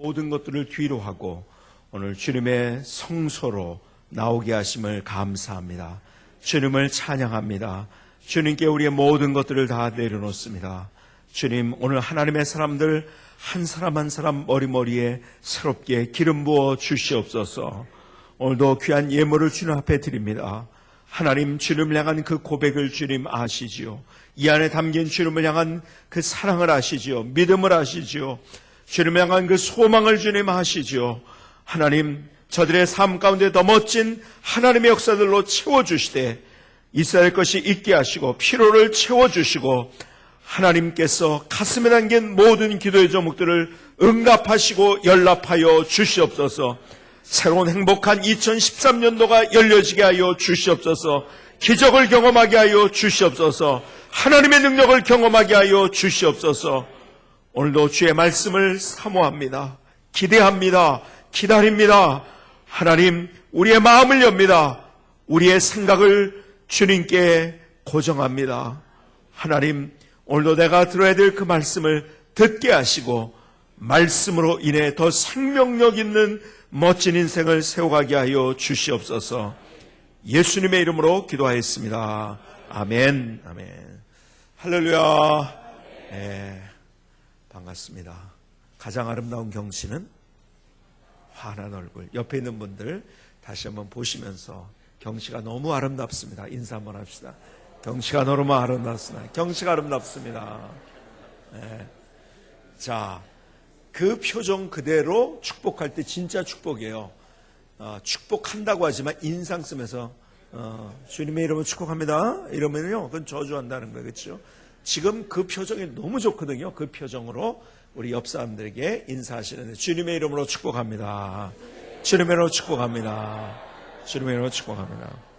모든 것들을 뒤로 하고 오늘 주님의 성소로 나오게 하심을 감사합니다. 주님을 찬양합니다. 주님께 우리의 모든 것들을 다 내려놓습니다. 주님, 오늘 하나님의 사람들 한 사람 한 사람 머리머리에 새롭게 기름 부어 주시옵소서. 오늘도 귀한 예물을 주님 앞에 드립니다. 하나님, 주님을 향한 그 고백을 주님 아시지요. 이 안에 담긴 주님을 향한 그 사랑을 아시지요. 믿음을 아시지요. 주님을 향한 그 소망을 주님 아시지요. 하나님, 저들의 삶 가운데 더 멋진 하나님의 역사들로 채워주시되 있어야 할 것이 있게 하시고 피로를 채워주시고 하나님께서 가슴에 담긴 모든 기도의 제목들을 응답하시고 연락하여 주시옵소서. 새로운 행복한 2013년도가 열려지게 하여 주시옵소서. 기적을 경험하게 하여 주시옵소서. 하나님의 능력을 경험하게 하여 주시옵소서. 오늘도 주의 말씀을 사모합니다. 기대합니다. 기다립니다. 하나님, 우리의 마음을 엽니다. 우리의 생각을 주님께 고정합니다. 하나님, 오늘도 내가 들어야 될 그 말씀을 듣게 하시고 말씀으로 인해 더 생명력 있는 멋진 인생을 세워가게 하여 주시옵소서. 예수님의 이름으로 기도하였습니다. 아멘. 아멘. 할렐루야. 네, 반갑습니다. 가장 아름다운 경치는 환한 얼굴. 옆에 있는 분들 다시 한번 보시면서 경치가 너무 아름답습니다. 인사 한번 합시다. 경치가 너무 아름답습니다. 경치가 아름답습니다. 네. 자, 그 표정 그대로 축복할 때 진짜 축복이에요. 축복한다고 하지만 인상 쓰면서 주님의 이름으로 축복합니다. 이러면요, 그건 저주한다는 거예요. 그렇죠? 지금 그 표정이 너무 좋거든요. 그 표정으로 우리 옆 사람들에게 인사하시는데 주님의 이름으로 축복합니다. 주님의 이름으로 축복합니다. 주님의 이름으로 축복합니다.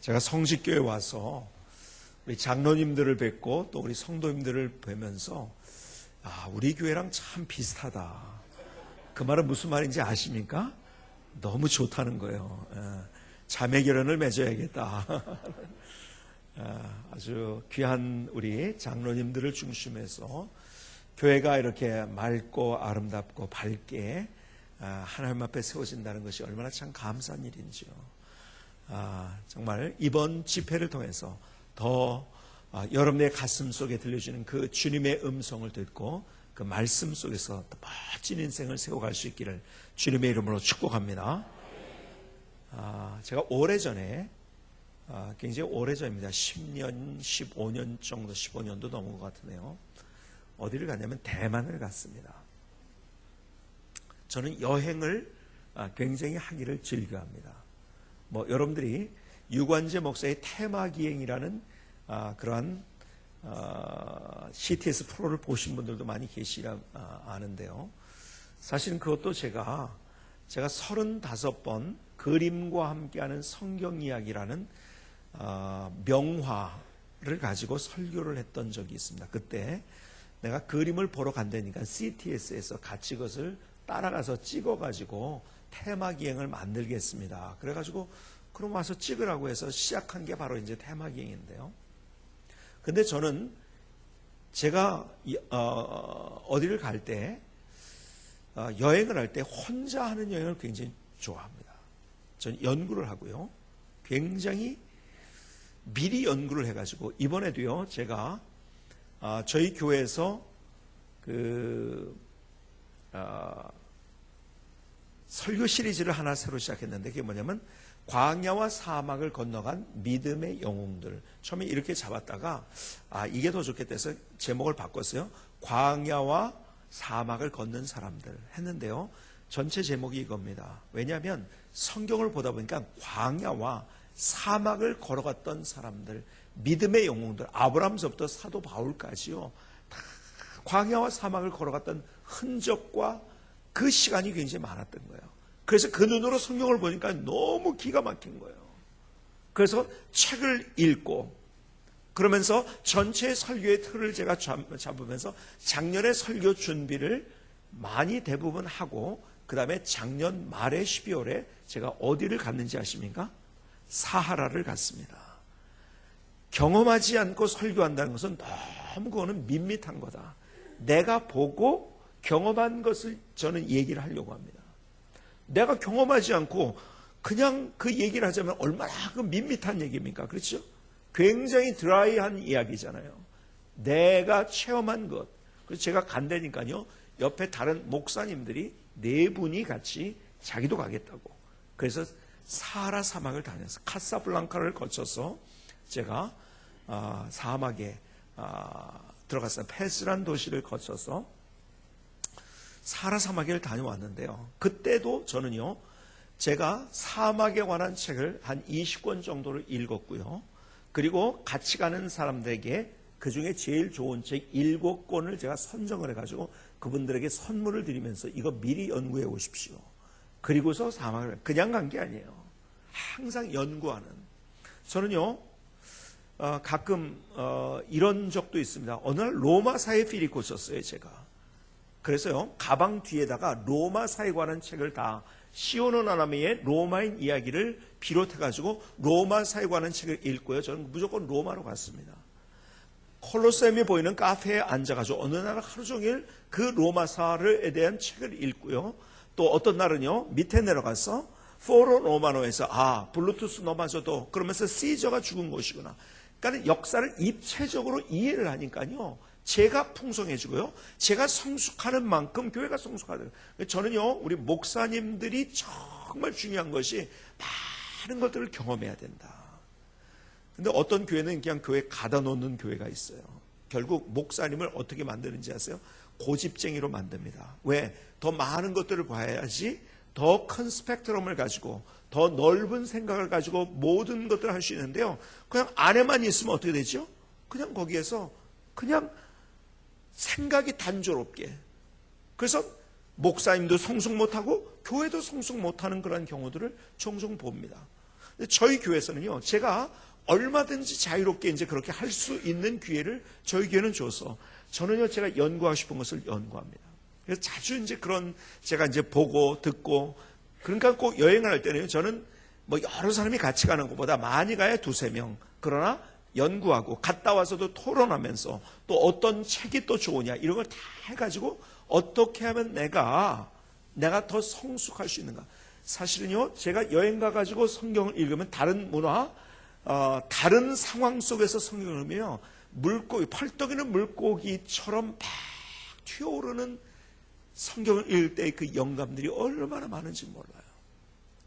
제가 성식교회 와서 우리 장로님들을 뵙고 또 우리 성도님들을 뵈면서 우리 교회랑 참 비슷하다. 그 말은 무슨 말인지 아십니까? 너무 좋다는 거예요. 자매 결혼을 맺어야겠다. 아주 귀한 우리 장로님들을 중심해서 교회가 이렇게 맑고 아름답고 밝게 하나님 앞에 세워진다는 것이 얼마나 참 감사한 일인지요. 정말 이번 집회를 통해서 더 여러분의 가슴 속에 들려주는 그 주님의 음성을 듣고 그 말씀 속에서 더 멋진 인생을 세워갈 수 있기를 주님의 이름으로 축복합니다. 제가 오래전에 굉장히 오래전입니다. 10년, 15년 정도, 15년도 넘은 것 같으네요. 어디를 갔냐면 대만을 갔습니다. 저는 여행을 굉장히 하기를 즐겨합니다. 여러분들이 유관재 목사의 테마기행이라는 그러한 CTS 프로를 보신 분들도 많이 계시라 아는데요. 사실은 그것도 제가 35번 그림과 함께하는 성경 이야기라는 명화를 가지고 설교를 했던 적이 있습니다. 그때 내가 그림을 보러 간다니까 CTS에서 같이 그것을 따라가서 찍어가지고 테마기행을 만들겠습니다. 그래가지고 그럼 와서 찍으라고 해서 시작한 게 바로 이제 테마기행인데요. 근데 저는 제가 어디를 갈 때 여행을 할 때 혼자 하는 여행을 굉장히 좋아합니다. 저는 연구를 하고요. 굉장히 미리 연구를 해가지고 이번에도요, 제가 저희 교회에서 설교 시리즈를 하나 새로 시작했는데 그게 뭐냐면 광야와 사막을 건너간 믿음의 영웅들. 처음에 이렇게 잡았다가 이게 더 좋겠다 해서 제목을 바꿨어요. 광야와 사막을 걷는 사람들 했는데요. 전체 제목이 이겁니다. 왜냐하면 성경을 보다 보니까 광야와 사막을 걸어갔던 사람들, 믿음의 영웅들, 아브라함서부터 사도 바울까지요, 다 광야와 사막을 걸어갔던 흔적과 그 시간이 굉장히 많았던 거예요. 그래서 그 눈으로 성경을 보니까 너무 기가 막힌 거예요. 그래서 책을 읽고 그러면서 전체 설교의 틀을 제가 잡으면서 작년에 설교 준비를 많이 대부분 하고 그 다음에 작년 말에 12월에 제가 어디를 갔는지 아십니까? 사하라를 갔습니다. 경험하지 않고 설교한다는 것은 너무 그거는 밋밋한 거다. 내가 보고 경험한 것을 저는 얘기를 하려고 합니다. 내가 경험하지 않고 그냥 그 얘기를 하자면 얼마나 그 밋밋한 얘기입니까? 그렇죠? 굉장히 드라이한 이야기잖아요. 내가 체험한 것. 그래서 제가 간다니까요. 옆에 다른 목사님들이 4분이 같이 자기도 가겠다고. 그래서 사하라 사막을 다녀서 카사블랑카를 거쳐서 제가 사막에 들어갔어요. 페스란 도시를 거쳐서 사하라 사막을 다녀왔는데요. 그때도 저는요, 제가 사막에 관한 책을 한 20권 정도를 읽었고요. 그리고 같이 가는 사람들에게 그 중에 제일 좋은 책 7권을 제가 선정을 해가지고 그분들에게 선물을 드리면서 이거 미리 연구해 오십시오. 그리고서 사막을 그냥 간 게 아니에요. 항상 연구하는. 저는요, 가끔 이런 적도 있습니다. 어느 날 로마사에 필리포스였어요, 제가. 그래서요, 가방 뒤에다가 로마사에 관한 책을 다 시오노 나나미의 로마인 이야기를 비롯해가지고 로마사에 관한 책을 읽고요. 저는 무조건 로마로 갔습니다. 콜로세움이 보이는 카페에 앉아가지고 어느 날 하루 종일 그 로마사에 대한 책을 읽고요. 또 어떤 날은요, 밑에 내려가서 포로 로마노에서 블루투스 넘어져도 그러면서 시저가 죽은 곳이구나. 그러니까 역사를 입체적으로 이해를 하니까요. 제가 풍성해지고요. 제가 성숙하는 만큼 교회가 성숙하다. 저는요, 우리 목사님들이 정말 중요한 것이 많은 것들을 경험해야 된다. 근데 어떤 교회는 그냥 교회 가다 놓는 교회가 있어요. 결국 목사님을 어떻게 만드는지 아세요? 고집쟁이로 만듭니다. 왜? 더 많은 것들을 봐야지 더 큰 스펙트럼을 가지고 더 넓은 생각을 가지고 모든 것들을 할 수 있는데요. 그냥 안에만 있으면 어떻게 되죠? 그냥 거기에서 그냥 생각이 단조롭게. 그래서 목사님도 성숙 못하고 교회도 성숙 못하는 그런 경우들을 종종 봅니다. 저희 교회에서는요, 제가 얼마든지 자유롭게 이제 그렇게 할 수 있는 기회를 저희 교회는 줘서 저는요, 제가 연구하고 싶은 것을 연구합니다. 그래서 자주 이제 그런 제가 이제 보고 듣고, 그러니까 꼭 여행을 할 때는요, 저는 뭐 여러 사람이 같이 가는 것보다 많이 가야 2-3명. 그러나 연구하고 갔다 와서도 토론하면서 또 어떤 책이 또 좋으냐 이런 걸 다 해가지고 어떻게 하면 내가 더 성숙할 수 있는가. 사실은요, 제가 여행 가가지고 성경을 읽으면 다른 문화, 다른 상황 속에서 성경을 읽으면 물고기, 펄떡이는 물고기처럼 막 튀어오르는 성경을 읽을 때 그 영감들이 얼마나 많은지 몰라요.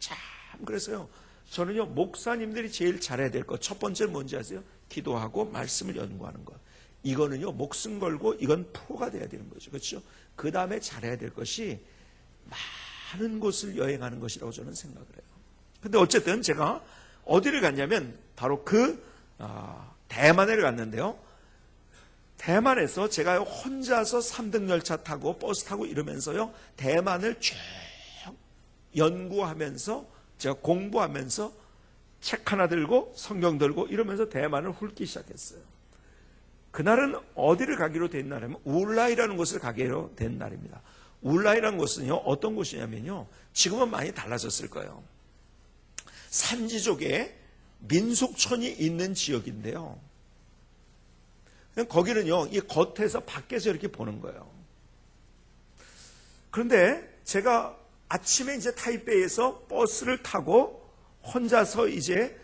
참, 그래서요, 저는요, 목사님들이 제일 잘해야 될 것, 첫 번째는 뭔지 아세요? 기도하고 말씀을 연구하는 것. 이거는요, 목숨 걸고 이건 프로가 돼야 되는 거죠. 그렇죠? 그 다음에 잘해야 될 것이 많은 곳을 여행하는 것이라고 저는 생각을 해요. 근데 어쨌든 제가 어디를 갔냐면 바로 대만을 갔는데요. 대만에서 제가 혼자서 3등 열차 타고 버스 타고 이러면서요, 대만을 쭉 연구하면서 제가 공부하면서 책 하나 들고 성경 들고 이러면서 대만을 훑기 시작했어요. 그날은 어디를 가기로 된 날이면 울라이라는 곳을 가기로 된 날입니다. 울라이라는 곳은요, 어떤 곳이냐면요, 지금은 많이 달라졌을 거예요. 산지족의 민속촌이 있는 지역인데요. 거기는요, 이 겉에서 밖에서 이렇게 보는 거예요. 그런데 제가 아침에 이제 타이베이에서 버스를 타고 혼자서 이제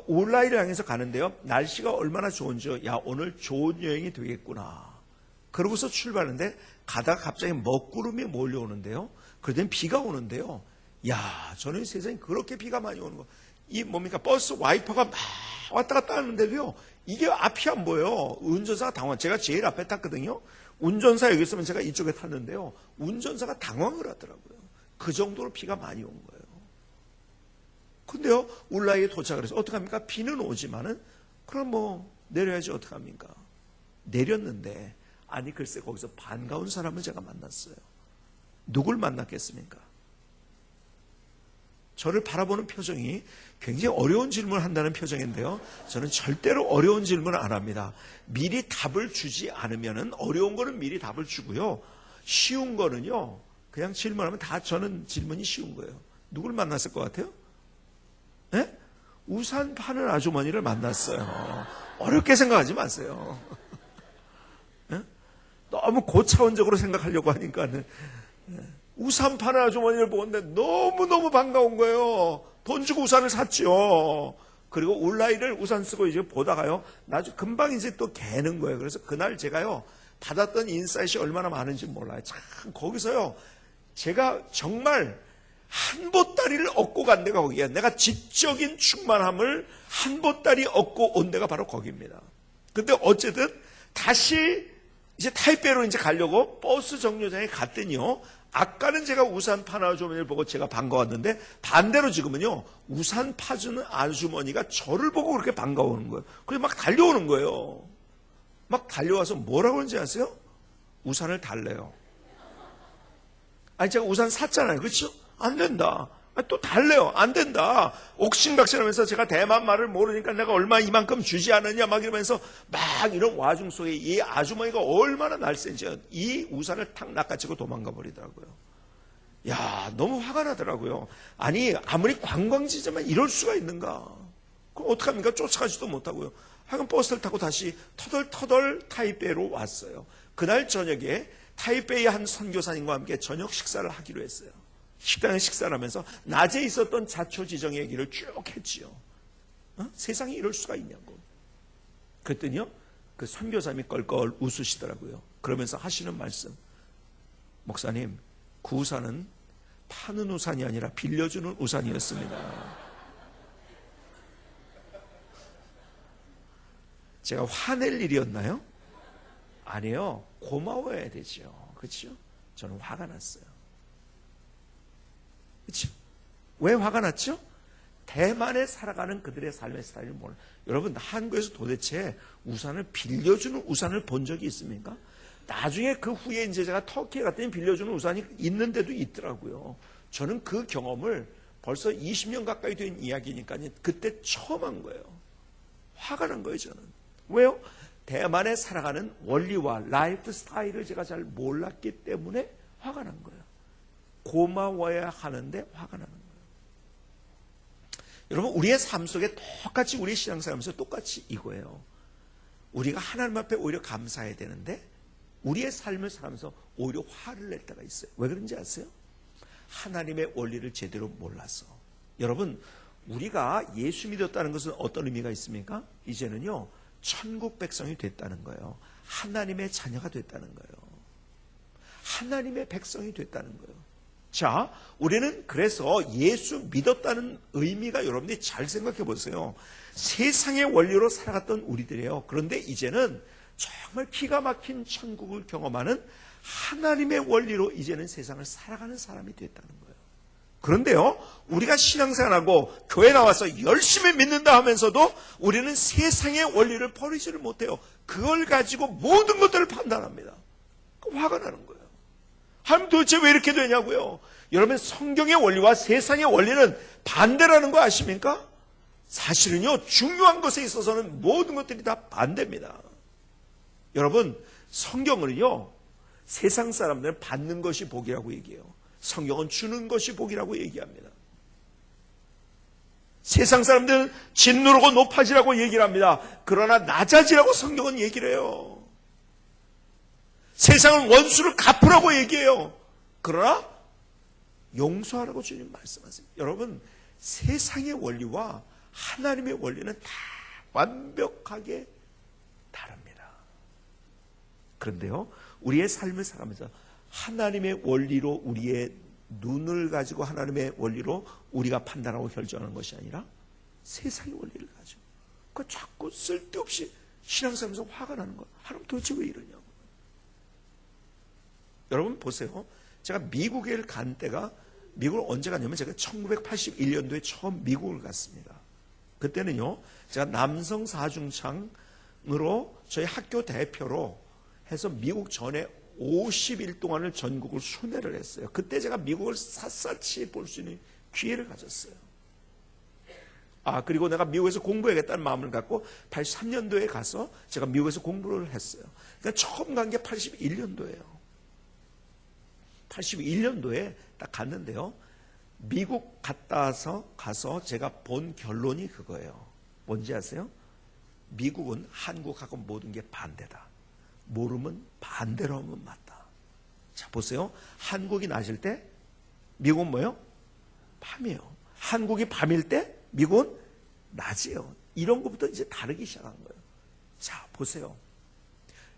울라이를 향해서 가는데요. 날씨가 얼마나 좋은지요. 야, 오늘 좋은 여행이 되겠구나. 그러고서 출발하는데 가다가 갑자기 먹구름이 몰려오는데요. 그러더니 비가 오는데요. 야, 저는 세상에 그렇게 비가 많이 오는 거. 이 뭡니까? 버스 와이퍼가 막 왔다 갔다 하는데도요, 이게 앞이 안 보여요. 운전사가 당황. 제가 제일 앞에 탔거든요. 운전사 여기 있으면 제가 이쪽에 탔는데요. 운전사가 당황을 하더라고요. 그 정도로 비가 많이 온 거예요. 근데요, 울라이에 도착을 해서 어떡합니까? 비는 오지만은 그럼 뭐 내려야지 어떡합니까? 내렸는데 아니 글쎄 거기서 반가운 사람을 제가 만났어요. 누굴 만났겠습니까? 저를 바라보는 표정이 굉장히 어려운 질문을 한다는 표정인데요. 저는 절대로 어려운 질문을 안 합니다. 미리 답을 주지 않으면은 어려운 거는 미리 답을 주고요. 쉬운 거는요, 그냥 질문하면 다 저는 질문이 쉬운 거예요. 누굴 만났을 것 같아요? 네? 우산 파는 아주머니를 만났어요. 어렵게 생각하지 마세요. 너무 고차원적으로 생각하려고 하니까는 우산 파는 아주머니를 보는데 너무너무 반가운 거예요. 돈 주고 우산을 샀죠. 그리고 온라인을 우산 쓰고 이제 보다가요, 나중에 금방 이제 또 개는 거예요. 그래서 그날 제가요, 받았던 인사이트이 얼마나 많은지 몰라요. 참, 거기서요, 제가 정말 한 보따리를 얻고 간 데가 거기야. 내가 지적인 충만함을 한 보따리 얻고 온 데가 바로 거기입니다. 근데 어쨌든 다시 이제 타이베이로 이제 가려고 버스 정류장에 갔더니요, 아까는 제가 우산 파는 아주머니를 보고 제가 반가웠는데 반대로 지금은요, 우산 파주는 아주머니가 저를 보고 그렇게 반가워하는 거예요. 그래서 막 달려오는 거예요. 막 달려와서 뭐라고 하는지 아세요? 우산을 달래요. 아니 제가 우산 샀잖아요. 그렇죠? 안 된다. 아니, 또 달래요. 안 된다. 옥신각신하면서 제가 대만 말을 모르니까 내가 얼마 이만큼 주지 않았냐 막 이러면서 막 이런 와중 속에 이 아주머니가 얼마나 날쌘지 이 우산을 탁 낚아채고 도망가 버리더라고요. 야, 너무 화가 나더라고요. 아니 아무리 관광지지만 이럴 수가 있는가? 그럼 어떡합니까? 쫓아가지도 못하고요. 하여간 버스를 타고 다시 터덜터덜 타이베이로 왔어요. 그날 저녁에 타이베이 한 선교사님과 함께 저녁 식사를 하기로 했어요. 식당에 식사를 하면서 낮에 있었던 자초지정 얘기를 쭉 했지요. 세상에 이럴 수가 있냐고. 그랬더니요, 그 선교사님이 껄껄 웃으시더라고요. 그러면서 하시는 말씀, 목사님, 그 우산은 파는 우산이 아니라 빌려주는 우산이었습니다. 제가 화낼 일이었나요? 아니요, 고마워해야 되죠. 그렇죠? 저는 화가 났어요. 그렇죠? 왜 화가 났죠? 대만에 살아가는 그들의 삶의 스타일을 몰라요. 여러분, 한국에서 도대체 우산을 빌려주는 우산을 본 적이 있습니까? 나중에 그 후에 이제 제가 터키에 갔더니 빌려주는 우산이 있는 데도 있더라고요. 저는 그 경험을 벌써 20년 가까이 된 이야기니까 그때 처음 한 거예요. 화가 난 거예요, 저는. 왜요? 대만에 살아가는 원리와 라이프 스타일을 제가 잘 몰랐기 때문에 화가 난 거예요. 고마워야 하는데 화가 나는 거예요. 여러분, 우리의 삶 속에 똑같이 우리 신앙생활하면서 똑같이 이거예요. 우리가 하나님 앞에 오히려 감사해야 되는데 우리의 삶을 살면서 오히려 화를 낼 때가 있어요. 왜 그런지 아세요? 하나님의 원리를 제대로 몰라서. 여러분, 우리가 예수 믿었다는 것은 어떤 의미가 있습니까? 이제는요, 천국 백성이 됐다는 거예요. 하나님의 자녀가 됐다는 거예요. 하나님의 백성이 됐다는 거예요. 자, 우리는 그래서 예수 믿었다는 의미가 여러분들이 잘 생각해 보세요. 세상의 원리로 살아갔던 우리들이에요. 그런데 이제는 정말 기가 막힌 천국을 경험하는 하나님의 원리로 이제는 세상을 살아가는 사람이 됐다는 거예요. 그런데요, 우리가 신앙생활하고 교회 나와서 열심히 믿는다 하면서도 우리는 세상의 원리를 버리지를 못해요. 그걸 가지고 모든 것들을 판단합니다. 화가 나는 거예요. 하나님 도대체 왜 이렇게 되냐고요. 여러분, 성경의 원리와 세상의 원리는 반대라는 거 아십니까? 사실은요, 중요한 것에 있어서는 모든 것들이 다 반대입니다. 여러분, 성경은요, 세상 사람들은 받는 것이 복이라고 얘기해요. 성경은 주는 것이 복이라고 얘기합니다. 세상 사람들은 짓누르고 높아지라고 얘기를 합니다. 그러나 낮아지라고 성경은 얘기를 해요. 세상은 원수를 갚으라고 얘기해요. 그러나 용서하라고 주님 말씀하세요. 여러분, 세상의 원리와 하나님의 원리는 다 완벽하게 다릅니다. 그런데요, 우리의 삶을 살아가면서 하나님의 원리로 우리의 눈을 가지고 하나님의 원리로 우리가 판단하고 결정하는 것이 아니라 세상의 원리를 가지고 그 자꾸 쓸데없이 신앙생활에서 화가 나는 거예요. 하나님 도대체 왜 이러냐고. 여러분 보세요. 제가 미국에 간 때가, 미국을 언제 갔냐면 제가 1981년도에 처음 미국을 갔습니다. 그때는요, 제가 남성 사중창으로 저희 학교 대표로 해서 미국 전에 50일 동안을 전국을 순회를 했어요. 그때 제가 미국을 샅샅이 볼 수 있는 기회를 가졌어요. 그리고 내가 미국에서 공부해야겠다는 마음을 갖고 83년도에 가서 제가 미국에서 공부를 했어요. 그러니까 처음 간 게 81년도예요. 81년도에 딱 갔는데요. 미국 가서 제가 본 결론이 그거예요. 뭔지 아세요? 미국은 한국하고 모든 게 반대다. 모르면 반대로 하면 맞다. 자, 보세요. 한국이 낮일 때 미국은 뭐예요? 밤이에요. 한국이 밤일 때 미국은 낮이에요. 이런 것부터 이제 다르기 시작한 거예요. 자, 보세요.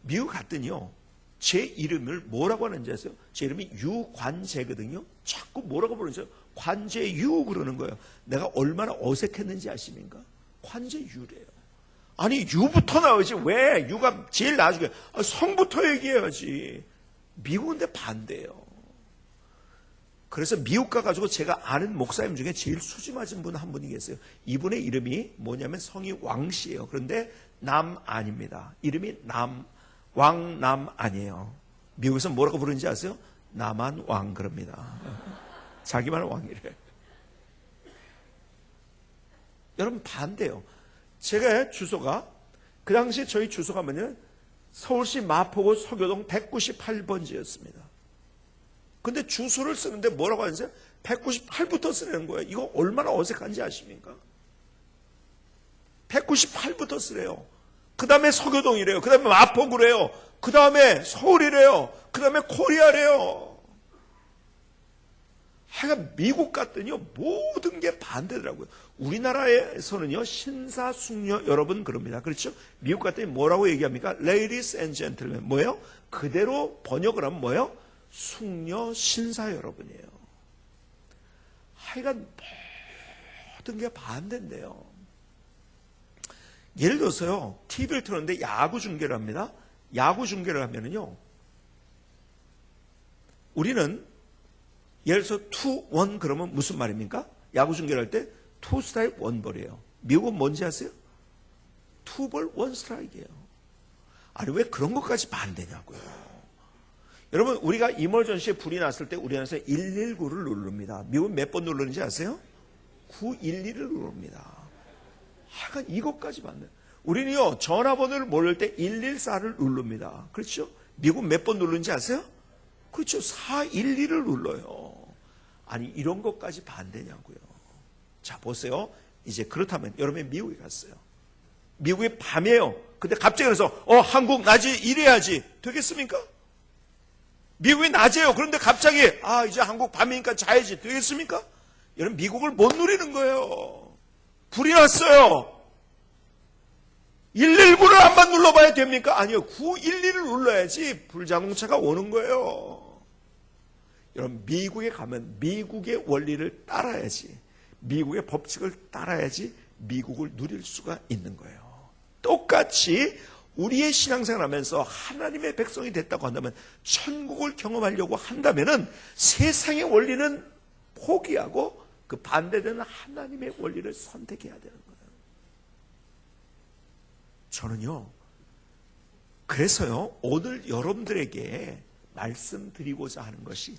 미국 갔더니요, 제 이름을 뭐라고 하는지 아세요? 제 이름이 유관재거든요. 자꾸 뭐라고 부르는지 관재유 그러는 거예요. 내가 얼마나 어색했는지 아십니까? 관재유래요. 아니, 유부터 나오지. 왜? 유가 제일 나중에. 성부터 얘기해야지. 미국인데 반대예요. 그래서 미국 가가지고 제가 아는 목사님 중에 제일 수지 맞은 분 한 분이 계세요. 이분의 이름이 뭐냐면 성이 왕씨예요. 그런데 남 아닙니다. 이름이 왕남 아니에요. 미국에서 뭐라고 부르는지 아세요? 남한 왕 그럽니다. 자기만 왕이래. 여러분 반대요. 제가 주소가 그 당시에 저희 주소가 뭐냐면 서울시 마포구 서교동 198번지였습니다. 근데 주소를 쓰는데 뭐라고 하는지 198부터 쓰라는 거예요. 이거 얼마나 어색한지 아십니까? 198부터 쓰래요. 그 다음에 서교동이래요. 그 다음에 마포구래요. 그 다음에 서울이래요. 그 다음에 코리아래요. 하여간 미국 갔더니요, 모든 게 반대더라고요. 우리나라에서는요, 신사숙녀 여러분 그럽니다. 그렇죠? 미국 갔더니 뭐라고 얘기합니까? Ladies and gentlemen. 뭐예요? 그대로 번역을 하면 뭐예요? 숙녀 신사 여러분이에요. 하여간 모든 게 반대인데요. 예를 들어서요, TV를 틀었는데 야구 중계를 합니다. 야구 중계를 하면은요, 우리는 예를 들어서 2-1 그러면 무슨 말입니까? 야구 중계를 할 때 2스트라이크 1볼이에요. 미국은 뭔지 아세요? 2볼 1스트라이크예요. 아니, 왜 그런 것까지 반대냐고요. 여러분, 우리가 이머전시에 불이 났을 때 우리나라에서 119를 누릅니다. 미국은 몇 번 누르는지 아세요? 911을 누릅니다. 하여간 이것까지 맞네. 우리는요, 전화번호를 모를 때 114를 누릅니다. 그렇죠? 미국 몇 번 누르는지 아세요? 그렇죠. 412를 눌러요. 아니, 이런 것까지 반대냐고요. 자, 보세요. 이제 그렇다면 여러분이 미국에 갔어요. 미국의 밤이에요. 근데 갑자기 그래서 한국 낮이 이래야지 되겠습니까? 미국이 낮이에요. 그런데 갑자기 이제 한국 밤이니까 자야지 되겠습니까? 여러분, 미국을 못 누리는 거예요. 불이 났어요. 119를 한번 눌러봐야 됩니까? 아니요. 911을 눌러야지 불자동차가 오는 거예요. 여러분, 미국에 가면 미국의 원리를 따라야지, 미국의 법칙을 따라야지 미국을 누릴 수가 있는 거예요. 똑같이 우리의 신앙생활 하면서 하나님의 백성이 됐다고 한다면, 천국을 경험하려고 한다면은 세상의 원리는 포기하고 그 반대되는 하나님의 원리를 선택해야 되는 거예요. 저는요, 그래서요, 오늘 여러분들에게 말씀드리고자 하는 것이,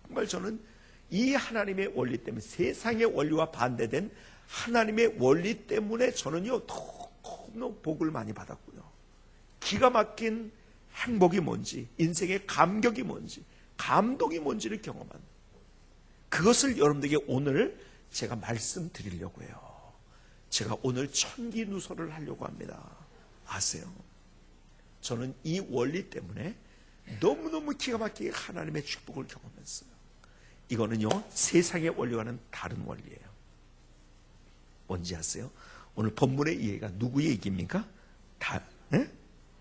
정말 저는 이 하나님의 원리 때문에, 세상의 원리와 반대된 하나님의 원리 때문에 저는요, 너무 복을 많이 받았고요. 기가 막힌 행복이 뭔지, 인생의 감격이 뭔지, 감동이 뭔지를 경험한, 그것을 여러분들에게 오늘 제가 말씀드리려고 해요. 제가 오늘 천기누설을 하려고 합니다. 아세요? 저는 이 원리 때문에 너무너무 기가 막히게 하나님의 축복을 경험했어요. 이거는요, 세상의 원리와는 다른 원리예요. 뭔지 아세요? 오늘 본문의 이야기가 누구의 얘기입니까?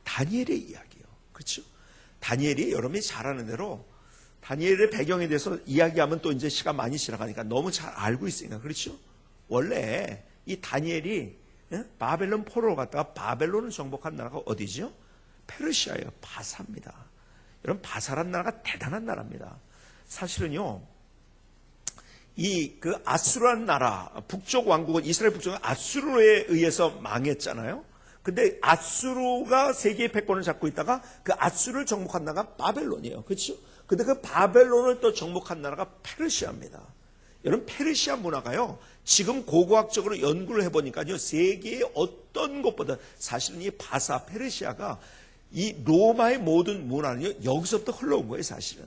다니엘의 이야기예요. 그렇죠? 다니엘이 여러분이 잘 아는 대로 다니엘의 배경에 대해서 이야기하면 또 이제 시간 많이 지나가니까 너무 잘 알고 있으니까. 그렇죠? 원래 이 다니엘이 바벨론 포로로 갔다가 바벨론을 정복한 나라가 어디죠? 페르시아예요. 바사입니다. 여러분, 바사란 나라가 대단한 나라입니다. 사실은요, 그 아수르라는 나라, 북쪽 왕국은, 이스라엘 북쪽은 아수르에 의해서 망했잖아요. 근데 아수르가 세계의 패권을 잡고 있다가 그 아수르를 정복한 나라가 바벨론이에요. 그렇죠? 근데 그 바벨론을 또 정복한 나라가 페르시아입니다. 여러분, 페르시아 문화가요, 지금 고고학적으로 연구를 해보니까요, 세계의 어떤 것보다 사실은 이 바사, 페르시아가 이 로마의 모든 문화는요, 여기서부터 흘러온 거예요, 사실은.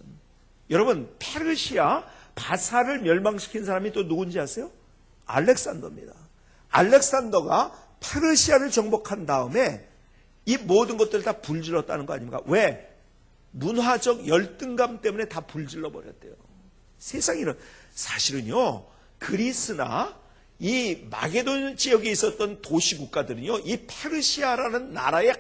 여러분, 페르시아, 바사를 멸망시킨 사람이 또 누군지 아세요? 알렉산더입니다. 알렉산더가 페르시아를 정복한 다음에 이 모든 것들을 다 불질렀다는 거 아닙니까? 왜? 문화적 열등감 때문에 다 불질러 버렸대요. 세상에는 사실은요, 그리스나 이 마게도니 지역에 있었던 도시 국가들은요, 이 페르시아라는 나라에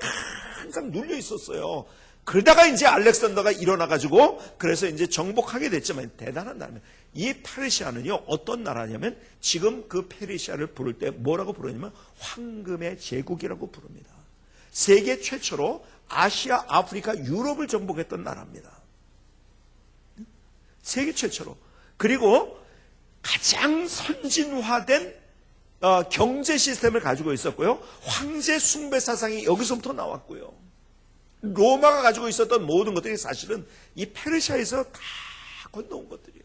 항상 눌려 있었어요. 그러다가 이제 알렉산더가 일어나가지고 그래서 이제 정복하게 됐지만 대단한 나라입니다. 이 페르시아는요, 어떤 나라냐면 지금 그 페르시아를 부를 때 뭐라고 부르냐면 황금의 제국이라고 부릅니다. 세계 최초로 아시아, 아프리카, 유럽을 정복했던 나라입니다. 세계 최초로. 그리고 가장 선진화된 경제 시스템을 가지고 있었고요. 황제 숭배 사상이 여기서부터 나왔고요. 로마가 가지고 있었던 모든 것들이 사실은 이 페르시아에서 다 건너온 것들이에요.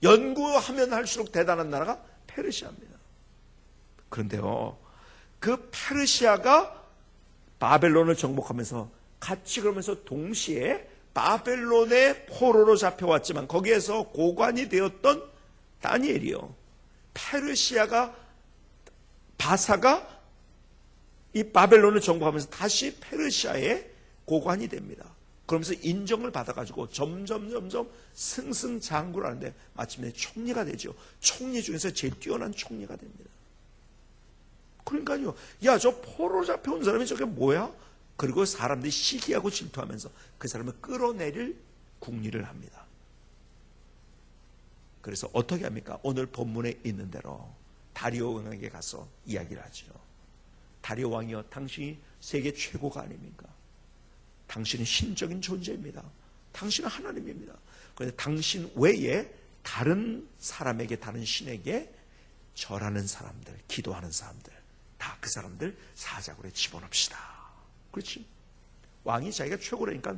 연구하면 할수록 대단한 나라가 페르시아입니다. 그런데요, 그 페르시아가 바벨론을 정복하면서 같이 그러면서 동시에 바벨론의 포로로 잡혀왔지만 거기에서 고관이 되었던 다니엘이요. 페르시아가 바사가 이 바벨론을 정복하면서 다시 페르시아의 고관이 됩니다. 그러면서 인정을 받아가지고 점점 승승장구를 하는데 마침내 총리가 되죠. 총리 중에서 제일 뛰어난 총리가 됩니다. 그러니까요, 야, 저 포로로 잡혀온 사람이 저게 뭐야? 그리고 사람들이 시기하고 질투하면서 그 사람을 끌어내릴 궁리를 합니다. 그래서 어떻게 합니까? 오늘 본문에 있는 대로 다리오 왕에게 가서 이야기를 하죠. 다리오 왕이여, 당신이 세계 최고가 아닙니까? 당신은 신적인 존재입니다. 당신은 하나님입니다. 그런데 당신 외에 다른 사람에게, 다른 신에게 절하는 사람들, 기도하는 사람들, 다 그 사람들 사자굴에 집어넣읍시다. 그렇지? 왕이 자기가 최고라니까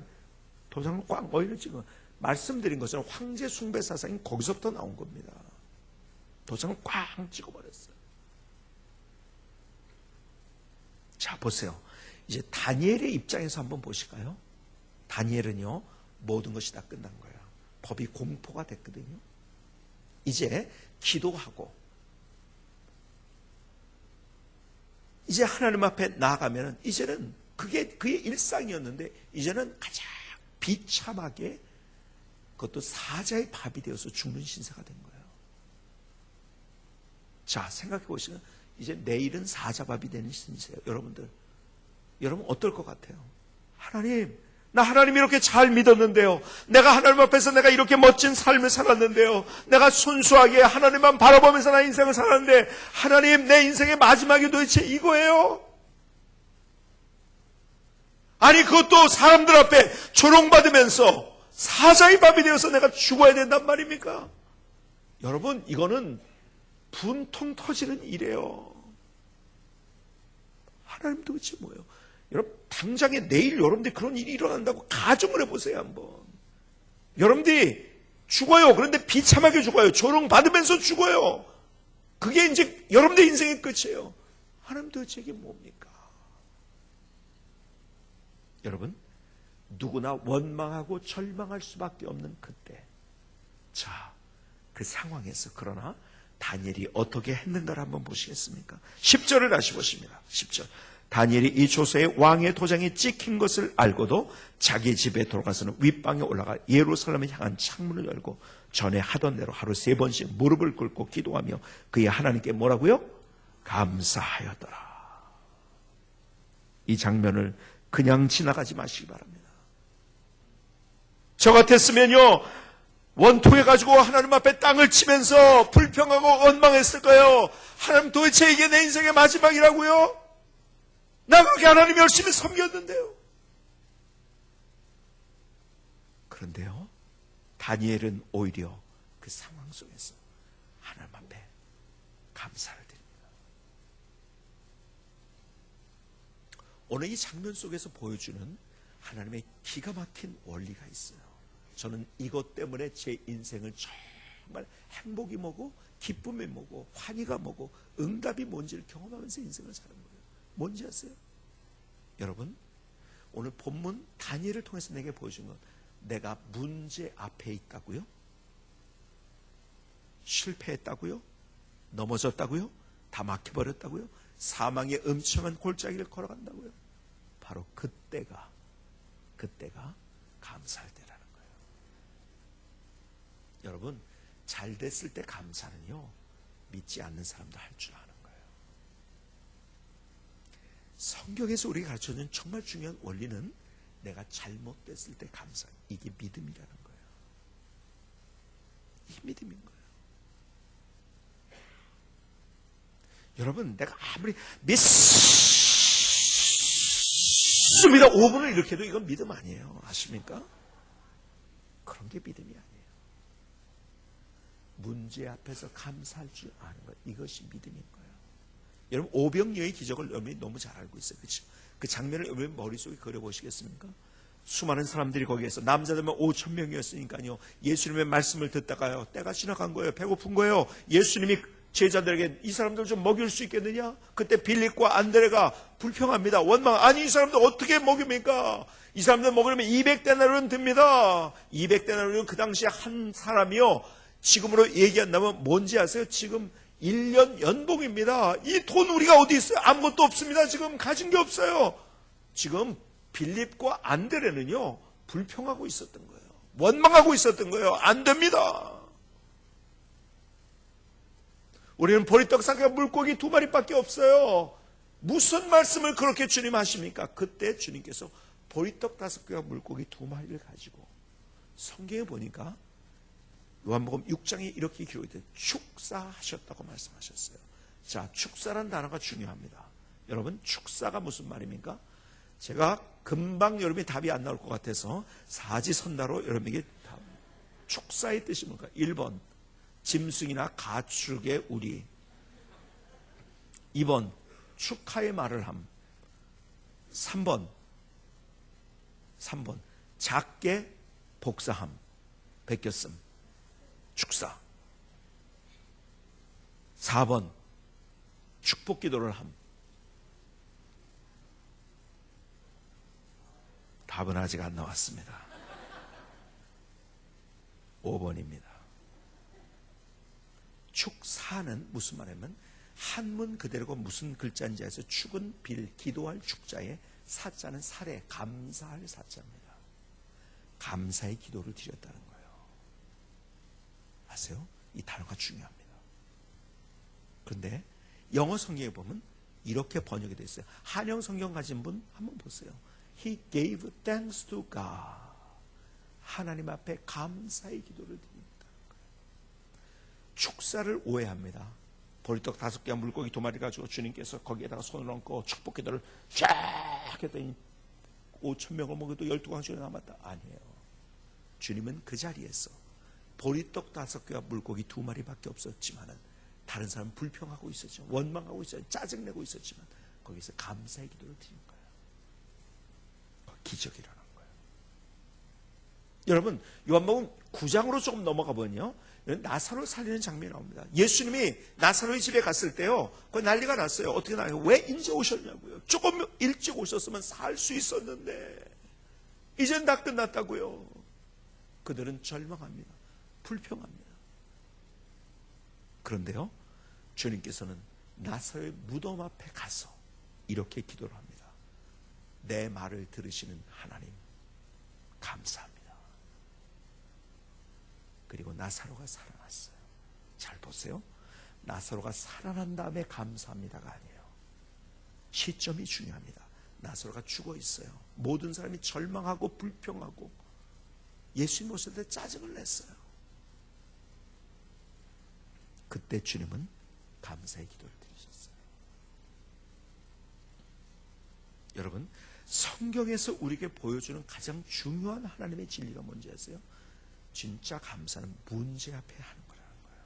도장을 꽉 어이를 찍어. 말씀드린 것처럼 황제 숭배 사상이 거기서부터 나온 겁니다. 도장을 꽉 찍어버렸어요. 자, 보세요. 이제 다니엘의 입장에서 한번 보실까요? 다니엘은요, 모든 것이 다 끝난 거예요. 법이 공포가 됐거든요. 이제 기도하고 이제 하나님 앞에 나아가면 이제는 그게 그의 일상이었는데 이제는 가장 비참하게 그것도 사자의 밥이 되어서 죽는 신세가 된 거예요. 자, 생각해 보시면 이제 내일은 사자밥이 되는 신세예요. 여러분 어떨 것 같아요? 하나님, 나 하나님 이렇게 잘 믿었는데요. 내가 하나님 앞에서 내가 이렇게 멋진 삶을 살았는데요. 내가 순수하게 하나님만 바라보면서 나 인생을 살았는데 하나님, 내 인생의 마지막이 도대체 이거예요? 아니, 그것도 사람들 앞에 조롱받으면서 사자의 밥이 되어서 내가 죽어야 된단 말입니까? 여러분, 이거는 분통 터지는 일이에요. 하나님 도대체 뭐예요? 여러분, 당장에 내일 여러분들이 그런 일이 일어난다고 가정을 해보세요, 한번. 여러분들이 죽어요. 그런데 비참하게 죽어요. 조롱받으면서 죽어요. 그게 이제 여러분들 인생의 끝이에요. 하나님 도대체 이게 뭡니까? 여러분, 누구나 원망하고 절망할 수밖에 없는 그때. 자, 그 상황에서 그러나 다니엘이 어떻게 했는가를 한번 보시겠습니까? 10절을 다시 보십니다. 10절. 다니엘이 이 조서에 왕의 도장이 찍힌 것을 알고도 자기 집에 돌아가서는 윗방에 올라가 예루살렘을 향한 창문을 열고 전에 하던 대로 하루 3번씩 무릎을 꿇고 기도하며 그의 하나님께 뭐라고요? 감사하였더라. 이 장면을 그냥 지나가지 마시기 바랍니다. 저 같았으면요, 원통해가지고 하나님 앞에 땅을 치면서 불평하고 원망했을 거예요. 하나님, 도대체 이게 내 인생의 마지막이라고요? 나 그렇게 하나님 열심히 섬겼는데요. 그런데요, 다니엘은 오히려 그 상황 속에서 하나님 앞에 감사를 드립니다. 오늘 이 장면 속에서 보여주는 하나님의 기가 막힌 원리가 있어요. 저는 이것 때문에 제 인생을 정말 행복이 뭐고 기쁨이 뭐고 환희가 뭐고 응답이 뭔지를 경험하면서 인생을 사는 거예요. 뭔지 아세요? 여러분, 오늘 본문 다니엘을 통해서 내게 보여준 건 내가 문제 앞에 있다고요? 실패했다고요? 넘어졌다고요? 다 막혀버렸다고요? 사망의 음침한 골짜기를 걸어간다고요. 바로 그때가 감사할 때라는 거예요. 여러분, 잘 됐을 때 감사는요, 믿지 않는 사람도 할 줄 아는 거예요. 성경에서 우리가 가르쳐주는 정말 중요한 원리는 내가 잘못됐을 때 감사. 이게 믿음이라는 거예요. 이게 믿음인 거예요. 여러분, 내가 아무리 믿습니다 5분을 이렇게 해도 이건 믿음 아니에요. 아십니까? 그런 게 믿음이 아니에요. 문제 앞에서 감사할 줄 아는 것, 이것이 믿음인 거예요. 여러분, 오병이어의 기적을 여러분이 너무 잘 알고 있어요. 그렇죠? 그 장면을 여러분 머릿속에 그려보시겠습니까? 수많은 사람들이 거기에서, 남자들만 5,000명이었으니까요. 예수님의 말씀을 듣다가요, 때가 지나간 거예요. 배고픈 거예요. 예수님이 제자들에게 이 사람들 좀 먹일 수 있겠느냐? 그때 빌립과 안드레가 불평합니다. 원망. 아니, 이 사람들 어떻게 먹입니까? 이 사람들 먹으려면 200데나리온 듭니다. 200데나리온 그 당시에 한 사람이요, 지금으로 얘기한다면 뭔지 아세요? 지금 1년 연봉입니다. 이 돈 우리가 어디 있어요? 아무것도 없습니다. 지금 가진 게 없어요. 지금 빌립과 안드레는요, 불평하고 있었던 거예요. 원망하고 있었던 거예요. 안 됩니다. 우리는 보리떡 3개와 물고기 2마리밖에 없어요. 무슨 말씀을 그렇게 주님 하십니까? 그때 주님께서 보리떡 5개와 물고기 2마리를 가지고, 성경에 보니까 요한복음 6장에 이렇게 기록이 돼요. 축사하셨다고 말씀하셨어요. 자, 축사란 단어가 중요합니다. 여러분, 축사가 무슨 말입니까? 제가 금방 여러분이 답이 안 나올 것 같아서 사지선다로 여러분에게 축사의 뜻이 뭘까? 1번, 짐승이나 가축의 우리. 2번, 축하의 말을 함. 3번, 작게 복사함, 베꼈음, 축사. 4번, 축복 기도를 함. 답은 아직 안 나왔습니다. 5번입니다. 축사는 무슨 말이냐면, 한문 그대로고 무슨 글자인지 해서 축은 빌, 기도할 축자에, 사자는 사례, 감사할 사자입니다. 감사의 기도를 드렸다는 거예요. 아세요? 이 단어가 중요합니다. 그런데 영어 성경에 보면 이렇게 번역이 되어 있어요. 한영 성경 가진 분 한번 보세요. He gave thanks to God. 하나님 앞에 감사의 기도를 드립니다. 축사를 오해합니다. 보리떡 5개와 물고기 2마리 가지고 주님께서 거기에다가 손을 얹고 축복 기도를 쫙 했더니 5,000명을 먹여도 12광주가 남았다. 아니에요. 주님은 그 자리에서 보리떡 5개와 물고기 2마리밖에 없었지만은 다른 사람 불평하고 있었죠. 원망하고 있었죠. 짜증내고 있었지만 거기서 감사의 기도를 드린 거예요. 기적이라는 거예요. 여러분, 요한복음 9장으로 조금 넘어가 보면요, 나사로 살리는 장면이 나옵니다. 예수님이 나사로의 집에 갔을 때요, 그 난리가 났어요. 어떻게 나요? 왜 인제 오셨냐고요. 조금 일찍 오셨으면 살 수 있었는데 이젠 다 끝났다고요. 그들은 절망합니다. 불평합니다. 그런데요, 주님께서는 나사로의 무덤 앞에 가서 이렇게 기도를 합니다. 내 말을 들으시는 하나님, 감사합니다. 그리고 나사로가 살아났어요. 잘 보세요. 나사로가 살아난 다음에 감사합니다가 아니에요. 시점이 중요합니다. 나사로가 죽어 있어요. 모든 사람이 절망하고 불평하고 예수님 오실 때 짜증을 냈어요. 그때 주님은 감사의 기도를 드리셨어요. 여러분, 성경에서 우리에게 보여주는 가장 중요한 하나님의 진리가 뭔지 아세요? 진짜 감사는 문제 앞에 하는 거라는 거예요.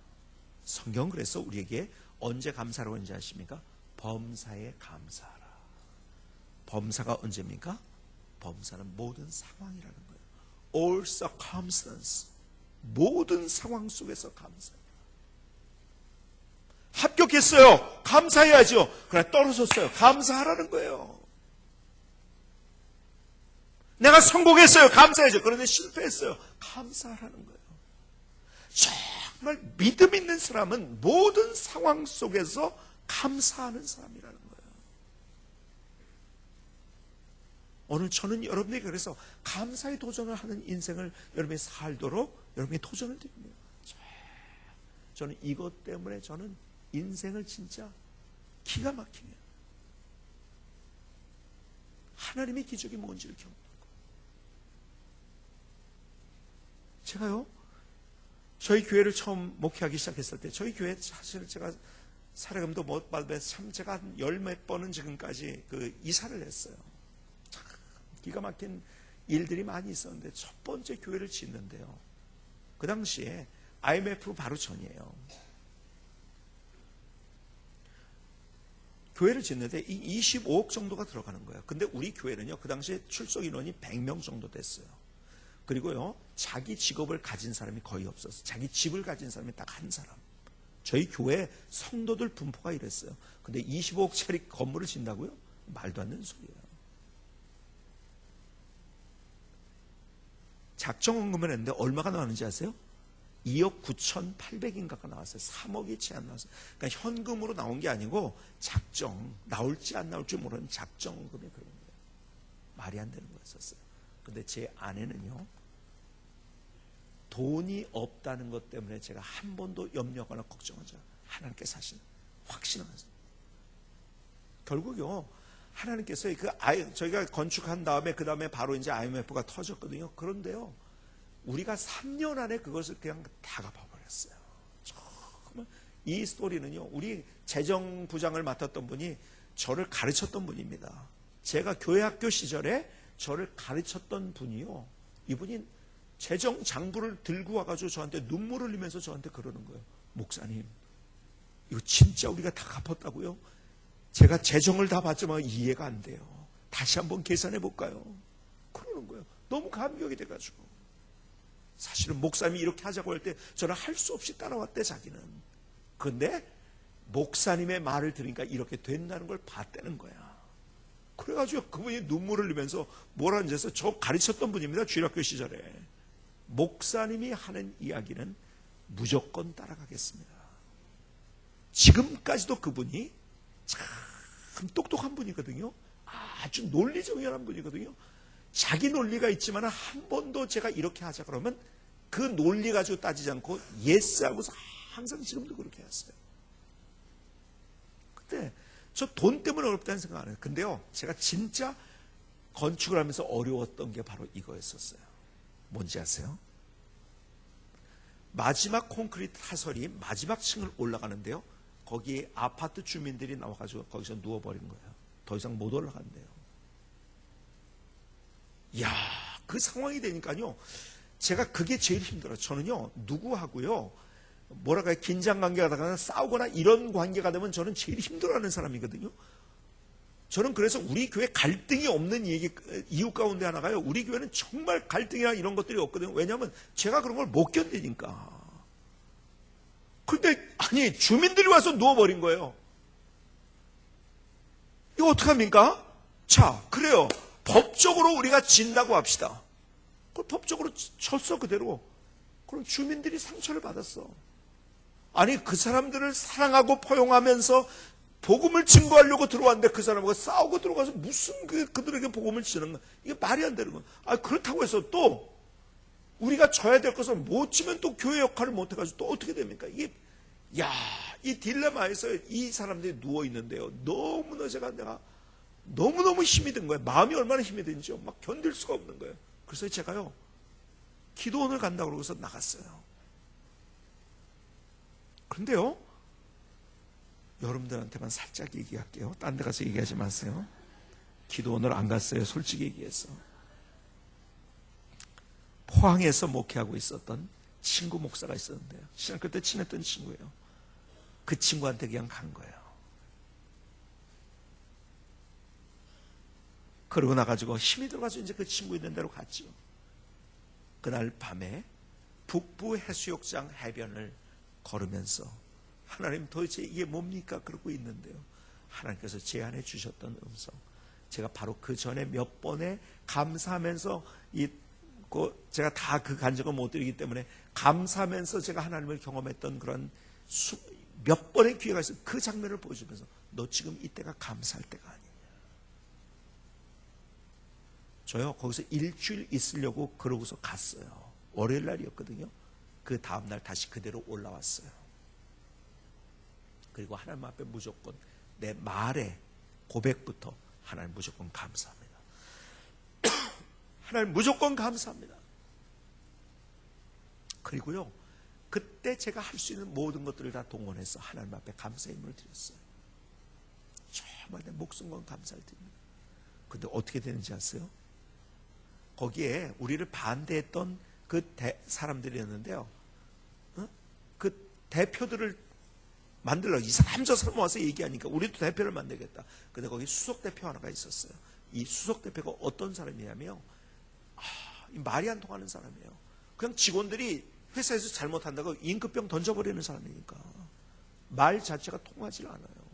성경은 그래서 우리에게 언제 감사라고 하는지 아십니까? 범사에 감사하라. 범사가 언제입니까? 범사는 모든 상황이라는 거예요. All circumstance, 모든 상황 속에서 감사해요. 합격했어요. 감사해야죠. 그러나 떨어졌어요. 감사하라는 거예요. 내가 성공했어요. 감사해야죠. 그런데 실패했어요. 감사하라는 거예요. 정말 믿음 있는 사람은 모든 상황 속에서 감사하는 사람이라는 거예요. 오늘 저는 여러분에게 그래서 감사의 도전을 하는 인생을 여러분이 살도록 여러분이 도전을 드립니다. 저는 이것 때문에 저는 인생을 진짜 기가 막히게 하나님의 기적이 뭔지를 경험하고, 제가요 저희 교회를 처음 목회하기 시작했을 때, 저희 교회 사실 제가 사례금도 못 받으면서 참 제가 한 열 몇 번은 지금까지 그 이사를 했어요. 참 기가 막힌 일들이 많이 있었는데, 첫 번째 교회를 짓는데요, 그 당시에 IMF 바로 전이에요. 교회를 짓는데 이 25억 정도가 들어가는 거예요. 근데 우리 교회는요, 그 당시에 출석 인원이 100명 정도 됐어요. 그리고요, 자기 직업을 가진 사람이 거의 없었어요. 자기 집을 가진 사람이 딱 한 사람. 저희 교회 성도들 분포가 이랬어요. 근데 25억짜리 건물을 짓는다고요? 말도 안 되는 소리예요. 작정원금을 했는데 얼마가 나왔는지 아세요? 2억 9,800인가가 나왔어요. 3억이 채 안 나왔어요. 그러니까 현금으로 나온 게 아니고 작정, 나올지 안 나올지 모르는 작정원금이 그런 거예요. 말이 안 되는 거였었어요. 근데 제 아내는요, 돈이 없다는 것 때문에 제가 한 번도 염려하거나 걱정하지 않아요. 하나님께서 하시는 확신하세요. 결국요, 하나님께서 저희가 건축한 다음에 그 다음에 바로 이제 IMF가 터졌거든요. 그런데요, 우리가 3년 안에 그것을 그냥 다 갚아버렸어요. 정말 이 스토리는요, 우리 재정부장을 맡았던 분이 저를 가르쳤던 분입니다. 제가 교회 학교 시절에 저를 가르쳤던 분이요, 이분이 재정 장부를 들고 와가지고 저한테 눈물을 흘리면서 저한테 그러는 거예요. 목사님, 이거 진짜 우리가 다 갚았다고요? 제가 재정을 다 봤지만 이해가 안 돼요. 다시 한번 계산해 볼까요? 그러는 거예요. 너무 감격이 돼가지고. 사실은 목사님이 이렇게 하자고 할 때 저는 할 수 없이 따라왔대, 자기는. 그런데 목사님의 말을 들으니까 이렇게 된다는 걸 봤다는 거야. 그래가지고 그분이 눈물을 흘리면서 뭐라 앉아서 저 가르쳤던 분입니다. 주일학교 시절에. 목사님이 하는 이야기는 무조건 따라가겠습니다. 지금까지도 그분이 참 똑똑한 분이거든요. 아주 논리정연한 분이거든요. 자기 논리가 있지만 한 번도 제가 이렇게 하자 그러면 그 논리 가지고 따지지 않고 예스 하고서 항상 지금도 그렇게 했어요. 근데 저 돈 때문에 어렵다는 생각 안 해요. 근데요, 제가 진짜 건축을 하면서 어려웠던 게 바로 이거였었어요. 뭔지 아세요? 마지막 콘크리트 타설이 마지막 층을 올라가는데요, 거기에 아파트 주민들이 나와가지고 거기서 누워버린 거예요. 더 이상 못 올라간대요. 이야, 그 상황이 되니까요, 제가 그게 제일 힘들어요. 저는요, 누구하고요, 뭐랄까요, 긴장 관계가 되거나 싸우거나 이런 관계가 되면 저는 제일 힘들어하는 사람이거든요. 저는 그래서 우리 교회 갈등이 없는 이유 가운데 하나가요, 우리 교회는 정말 갈등이나 이런 것들이 없거든요. 왜냐하면 제가 그런 걸 못 견디니까. 근데 아니, 주민들이 와서 누워버린 거예요. 이거 어떡합니까? 자, 그래요. 법적으로 우리가 진다고 합시다. 그 법적으로 쳤어, 그대로. 그럼 주민들이 상처를 받았어. 아니, 그 사람들을 사랑하고 포용하면서 복음을 증거하려고 들어왔는데 그 사람하고 싸우고 들어가서 무슨 그들에게 복음을 지는 거야. 이게 말이 안 되는 거야. 아, 그렇다고 해서 또 우리가 져야 될 것을 못 지면 또 교회 역할을 못 해가지고 또 어떻게 됩니까? 이게, 야, 이 딜레마에서 이 사람들이 누워 있는데요, 내가 너무너무 힘이 든 거예요. 마음이 얼마나 힘이 든지요, 막 견딜 수가 없는 거예요. 그래서 제가요, 기도원을 간다고 그러고서 나갔어요. 그런데요, 여러분들한테만 살짝 얘기할게요. 딴 데 가서 얘기하지 마세요. 기도원을 안 갔어요, 솔직히 얘기해서. 포항에서 목회하고 있었던 친구 목사가 있었는데요, 신학교 때 친했던 친구예요. 그 친구한테 그냥 간 거예요. 그러고 나가지고 힘이 들어가서 이제 그 친구 있는 데로 갔죠. 그날 밤에 북부 해수욕장 해변을 걸으면서 하나님, 도대체 이게 뭡니까? 그러고 있는데요, 하나님께서 제안해 주셨던 음성, 제가 바로 그 전에 몇 번에 감사하면서 제가 다 그 간증을 못 드리기 때문에 감사하면서 제가 하나님을 경험했던 그런 몇 번의 기회가 있어 그 장면을 보여주면서 너 지금 이때가 감사할 때가 아니냐. 저요 거기서 일주일 있으려고 그러고서 갔어요. 월요일 날이었거든요. 그 다음날 다시 그대로 올라왔어요. 그리고 하나님 앞에 무조건 내 말의 고백부터 하나님 무조건 감사합니다. 하나님 무조건 감사합니다. 그리고요 그때 제가 할 수 있는 모든 것들을 다 동원해서 하나님 앞에 감사의 힘을 드렸어요. 정말 내 목숨 건 감사를 드립니다. 근데 어떻게 되는지 아세요? 거기에 우리를 반대했던 그 사람들이었는데요. 그 대표들을 만들러 이 사람 저 사람 와서 얘기하니까 우리도 대표를 만들겠다. 근데 거기 수석 대표 하나가 있었어요. 이 수석 대표가 어떤 사람이냐면 말이 안 통하는 사람이에요. 그냥 직원들이 회사에서 잘못한다고 임급병 던져버리는 사람이니까 말 자체가 통하지 않아요.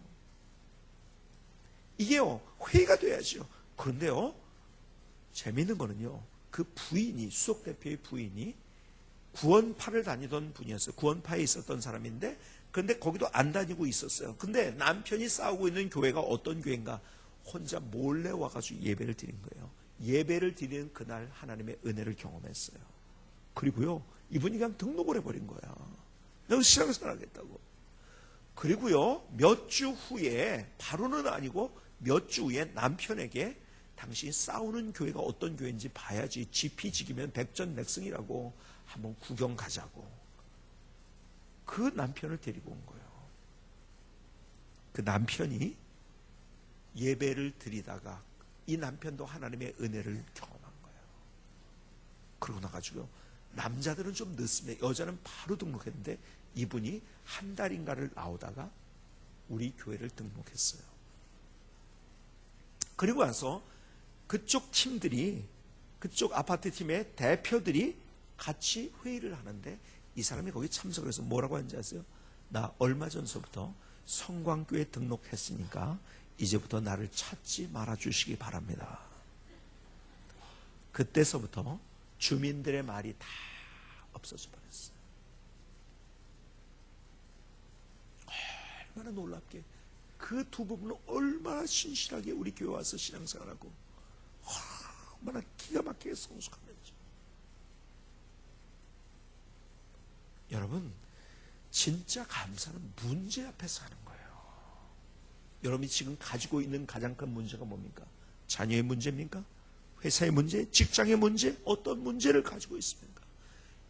이게요 회의가 돼야죠. 그런데요 재미있는 거는요 그 부인이 수석 대표의 부인이 구원파를 다니던 분이었어요. 구원파에 있었던 사람인데 그런데 거기도 안 다니고 있었어요. 근데 남편이 싸우고 있는 교회가 어떤 교회인가 혼자 몰래 와가지고 예배를 드린 거예요. 예배를 드리는 그날 하나님의 은혜를 경험했어요. 그리고요 이분이 그냥 등록을 해버린 거야. 내가 신앙생활 하겠다고. 그리고요 몇 주 후에 바로는 아니고 몇 주 후에 남편에게 당신이 싸우는 교회가 어떤 교회인지 봐야지. 지피지기면 백전백승이라고 한번 구경 가자고. 그 남편을 데리고 온 거예요. 그 남편이 예배를 드리다가 이 남편도 하나님의 은혜를 경험한 거예요. 그러고 나가지고요 남자들은 좀 늦습니다. 여자는 바로 등록했는데 이분이 한 달인가를 나오다가 우리 교회를 등록했어요. 그리고 와서 그쪽 팀들이 그쪽 아파트 팀의 대표들이 같이 회의를 하는데 이 사람이 거기 참석을 해서 뭐라고 하는지 아세요? 나 얼마 전서부터 성광교회 등록했으니까 이제부터 나를 찾지 말아주시기 바랍니다. 그때서부터 주민들의 말이 다 없어져 버렸어요. 얼마나 놀랍게 그 두 부분은 얼마나 신실하게 우리 교회 와서 신앙생활하고 얼마나 기가 막히게 성숙하는지. 여러분 진짜 감사는 문제 앞에서 하는 거예요. 여러분이 지금 가지고 있는 가장 큰 문제가 뭡니까? 자녀의 문제입니까? 회사의 문제? 직장의 문제? 어떤 문제를 가지고 있습니까?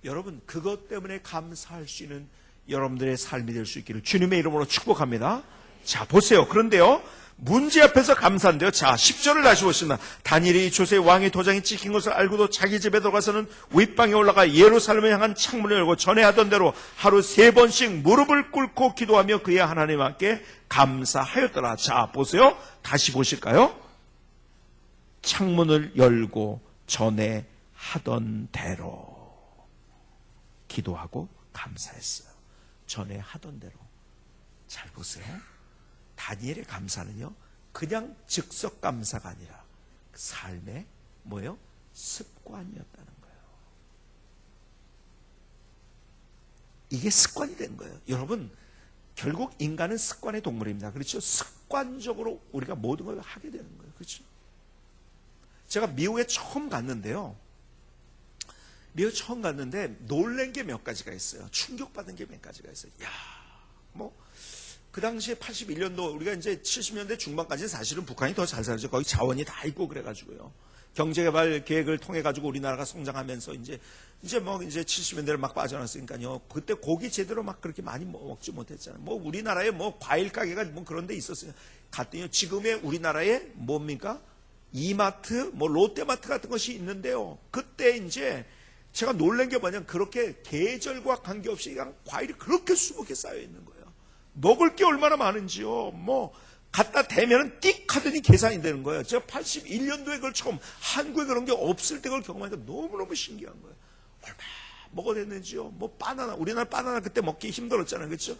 여러분 그것 때문에 감사할 수 있는 여러분들의 삶이 될 수 있기를 주님의 이름으로 축복합니다. 자 보세요. 그런데요 문제 앞에서 감사한데요. 자 10절을 다시 보십니다. 다니엘이 조세 왕의 도장이 찍힌 것을 알고도 자기 집에 들어가서는 윗방에 올라가 예루살렘을 향한 창문을 열고 전에 하던 대로 하루 3번씩 무릎을 꿇고 기도하며 그의 하나님께 감사하였더라. 자 보세요. 다시 보실까요? 창문을 열고 전에 하던 대로 기도하고 감사했어요. 전에 하던 대로. 잘 보세요. 다니엘의 감사는요 그냥 즉석 감사가 아니라 삶의 뭐예요? 습관이었다는 거예요. 이게 습관이 된 거예요. 여러분 결국 인간은 습관의 동물입니다. 그렇죠? 습관적으로 우리가 모든 걸 하게 되는 거예요. 그렇죠? 제가 미국에 처음 갔는데요. 미국에 처음 갔는데 놀란 게 몇 가지가 있어요. 충격받은 게 몇 가지가 있어요. 야, 그 당시에 81년도 우리가 이제 70년대 중반까지는 사실은 북한이 더 잘 살죠. 거기 자원이 다 있고 그래가지고요. 경제개발 계획을 통해 가지고 우리나라가 성장하면서 이제 70년대를 막 빠져나왔으니까요. 그때 고기 제대로 막 그렇게 많이 먹지 못했잖아요. 우리나라에 과일 가게가 그런 데 있었어요. 갔더니 지금의 우리나라에 뭡니까? 이마트, 롯데마트 같은 것이 있는데요. 그때 이제 제가 놀란 게 뭐냐면 그렇게 계절과 관계없이 그냥 과일이 그렇게 수북해 쌓여 있는 거예요. 먹을 게 얼마나 많은지요. 갖다 대면은 띡 하더니 계산이 되는 거예요. 제가 81년도에 그걸 처음 한국에 그런 게 없을 때 그걸 경험하니까 너무너무 신기한 거예요. 얼마 먹어야 됐는지요. 바나나, 우리나라 바나나 그때 먹기 힘들었잖아요. 그렇죠?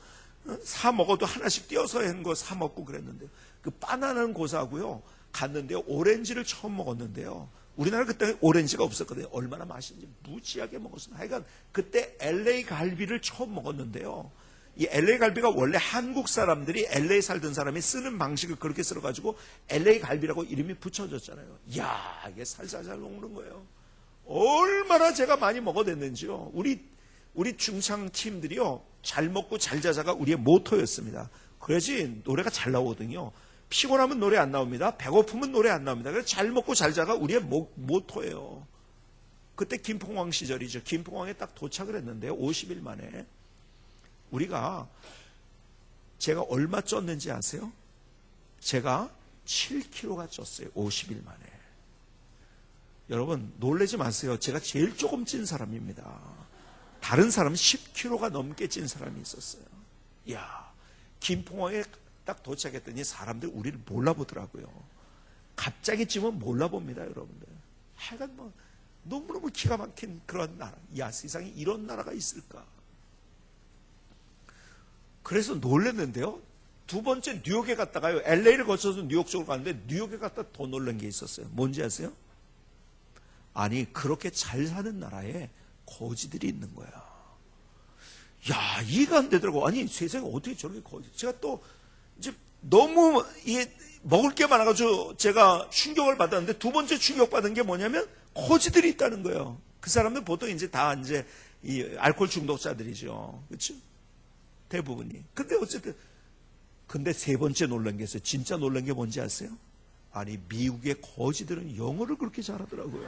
사 먹어도 하나씩 띄어서 한 거 사 먹고 그랬는데요. 그 바나나는 고사하고요. 갔는데요. 오렌지를 처음 먹었는데요. 우리나라 그때 오렌지가 없었거든요. 얼마나 맛있는지 무지하게 먹었어요. 하여간 그때 LA 갈비를 처음 먹었는데요. 이 LA 갈비가 원래 한국 사람들이 LA 살던 사람이 쓰는 방식을 그렇게 쓸어가지고 LA 갈비라고 이름이 붙여졌잖아요. 이야, 이게 살살살 녹는 거예요. 얼마나 제가 많이 먹어댔는지요. 우리 중창 팀들이요, 잘 먹고 잘 자자가 우리의 모토였습니다. 그래야지 노래가 잘 나오거든요. 피곤하면 노래 안 나옵니다. 배고프면 노래 안 나옵니다. 그래서 잘 먹고 잘 자가 우리의 모토예요. 그때 김포공항 시절이죠. 김포공항에 딱 도착을 했는데요, 50일 만에. 제가 얼마 쪘는지 아세요? 제가 7kg가 쪘어요. 50일 만에. 여러분, 놀라지 마세요. 제가 제일 조금 찐 사람입니다. 다른 사람은 10kg가 넘게 찐 사람이 있었어요. 이야, 김포공항에 딱 도착했더니 사람들이 우리를 몰라보더라고요. 갑자기 찌면 몰라봅니다, 여러분들. 하여간 너무너무 기가 막힌 그런 나라. 야, 세상에 이런 나라가 있을까? 그래서 놀랐는데요. 두 번째 뉴욕에 갔다가요, LA를 거쳐서 뉴욕 쪽으로 갔는데 뉴욕에 갔다 더 놀란 게 있었어요. 뭔지 아세요? 아니, 그렇게 잘 사는 나라에 거지들이 있는 거야. 야, 이해가 안 되더라고. 아니, 세상에 어떻게 저렇게 거지? 제가 또 이제 너무 먹을 게 많아가지고 제가 충격을 받았는데, 두 번째 충격받은 게 뭐냐면 거지들이 있다는 거예요. 그 사람들 보통 이제 다 이제 이 알코올 중독자들이죠. 그렇죠? 대부분이. 근데 어쨌든, 근데 세 번째 놀란 게 있어요. 진짜 놀란 게 뭔지 아세요? 아니, 미국의 거지들은 영어를 그렇게 잘하더라고요.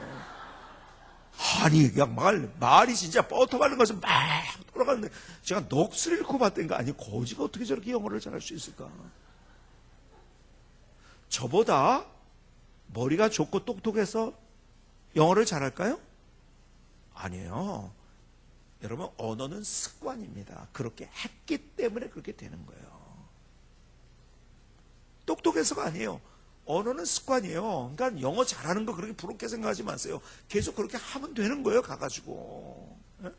아니, 그냥 말이 진짜 버터 바른 것은 막 돌아가는데, 제가 넋을 잃고 봤다니까. 아니, 거지가 어떻게 저렇게 영어를 잘할 수 있을까? 저보다 머리가 좋고 똑똑해서 영어를 잘할까요? 아니에요. 여러분, 언어는 습관입니다. 그렇게 했기 때문에 그렇게 되는 거예요. 똑똑해서가 아니에요. 언어는 습관이에요. 그러니까 영어 잘하는 거 그렇게 부럽게 생각하지 마세요. 계속 그렇게 하면 되는 거예요, 가가지고. 네?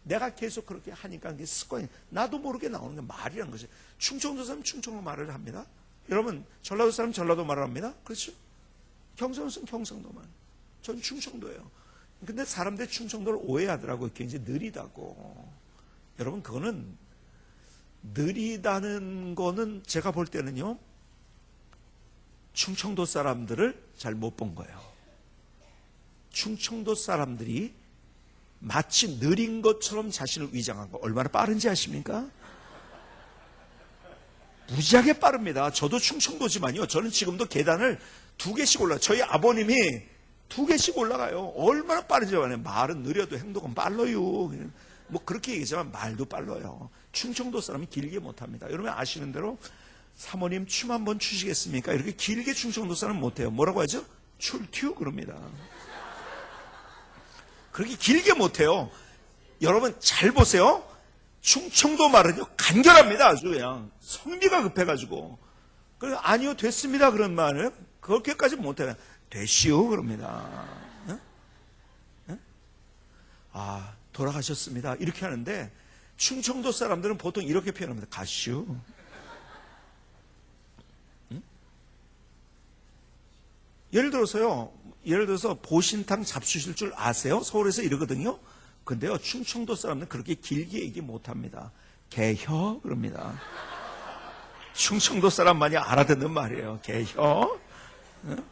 내가 계속 그렇게 하니까 그게 습관이, 나도 모르게 나오는 게 말이라는 거지. 충청도 사람 충청도 말을 합니다. 여러분, 전라도 사람 전라도 말을 합니다. 그렇죠? 경상도 사람 경상도 말. 전 충청도예요. 근데 사람들이 충청도를 오해하더라고요. 굉장히 느리다고. 여러분, 그거는 느리다는 거는 제가 볼 때는요, 충청도 사람들을 잘 못 본 거예요. 충청도 사람들이 마치 느린 것처럼 자신을 위장한 거, 얼마나 빠른지 아십니까? 무지하게 빠릅니다. 저도 충청도지만요, 저는 지금도 계단을 2개씩 올라가요. 저희 아버님이 2개씩 올라가요. 얼마나 빠른지 알아요. 말은 느려도 행동은 빨라요. 뭐 그렇게 얘기하지만 말도 빨라요. 충청도 사람이 길게 못합니다. 여러분 아시는 대로 사모님 춤 한번 추시겠습니까? 이렇게 길게 충청도 사람은 못해요. 뭐라고 하죠? 출튜 그럽니다. 그렇게 길게 못해요. 여러분 잘 보세요. 충청도 말은요, 간결합니다. 아주 그냥 성미가 급해가지고. 그래서 아니요, 됐습니다. 그런 말을 그렇게까지 못해요. 되시오 그럽니다. 응? 응? 아, 돌아가셨습니다. 이렇게 하는데 충청도 사람들은 보통 이렇게 표현합니다. 가시오. 응? 예를 들어서 보신탕 잡수실 줄 아세요? 서울에서 이러거든요. 근데요, 충청도 사람들은 그렇게 길게 얘기 못합니다. 개혀 그럽니다. 충청도 사람만이 알아듣는 말이에요. 개혀. 응?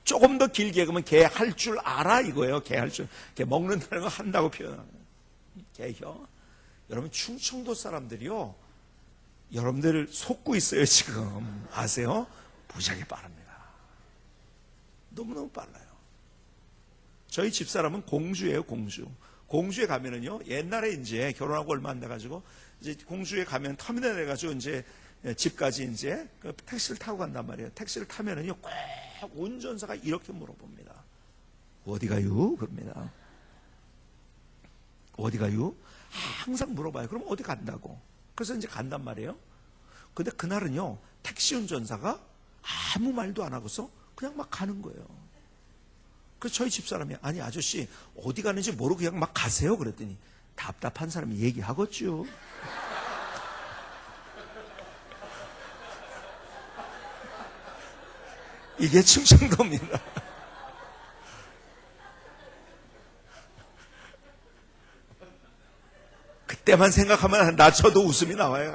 조금 더 길게 그러면 개 할 줄 알아 이거예요. 개 할 줄. 개 먹는다는 거 한다고 표현합니다. 개혀. 여러분 충청도 사람들이요, 여러분들 속고 있어요 지금. 아세요? 무지하게 빠릅니다. 너무너무 빨라요. 저희 집사람은 공주예요. 공주에 가면은요, 옛날에 이제 결혼하고 얼마 안 돼가지고 이제 공주에 가면 터미널 해가지고 이제 집까지 이제 택시를 타고 간단 말이에요. 택시를 타면은요, 꼭 운전사가 이렇게 물어봅니다. 어디 가요? 그럽니다. 어디 가요? 항상 물어봐요. 그럼 어디 간다고? 그래서 이제 간단 말이에요. 근데 그날은요, 택시 운전사가 아무 말도 안 하고서 그냥 막 가는 거예요. 그래서 저희 집사람이, 아니 아저씨 어디 가는지 모르고 그냥 막 가세요. 그랬더니 답답한 사람이 얘기하겠죠. 이게 충청도입니다. 그때만 생각하면 저도 웃음이 나와요.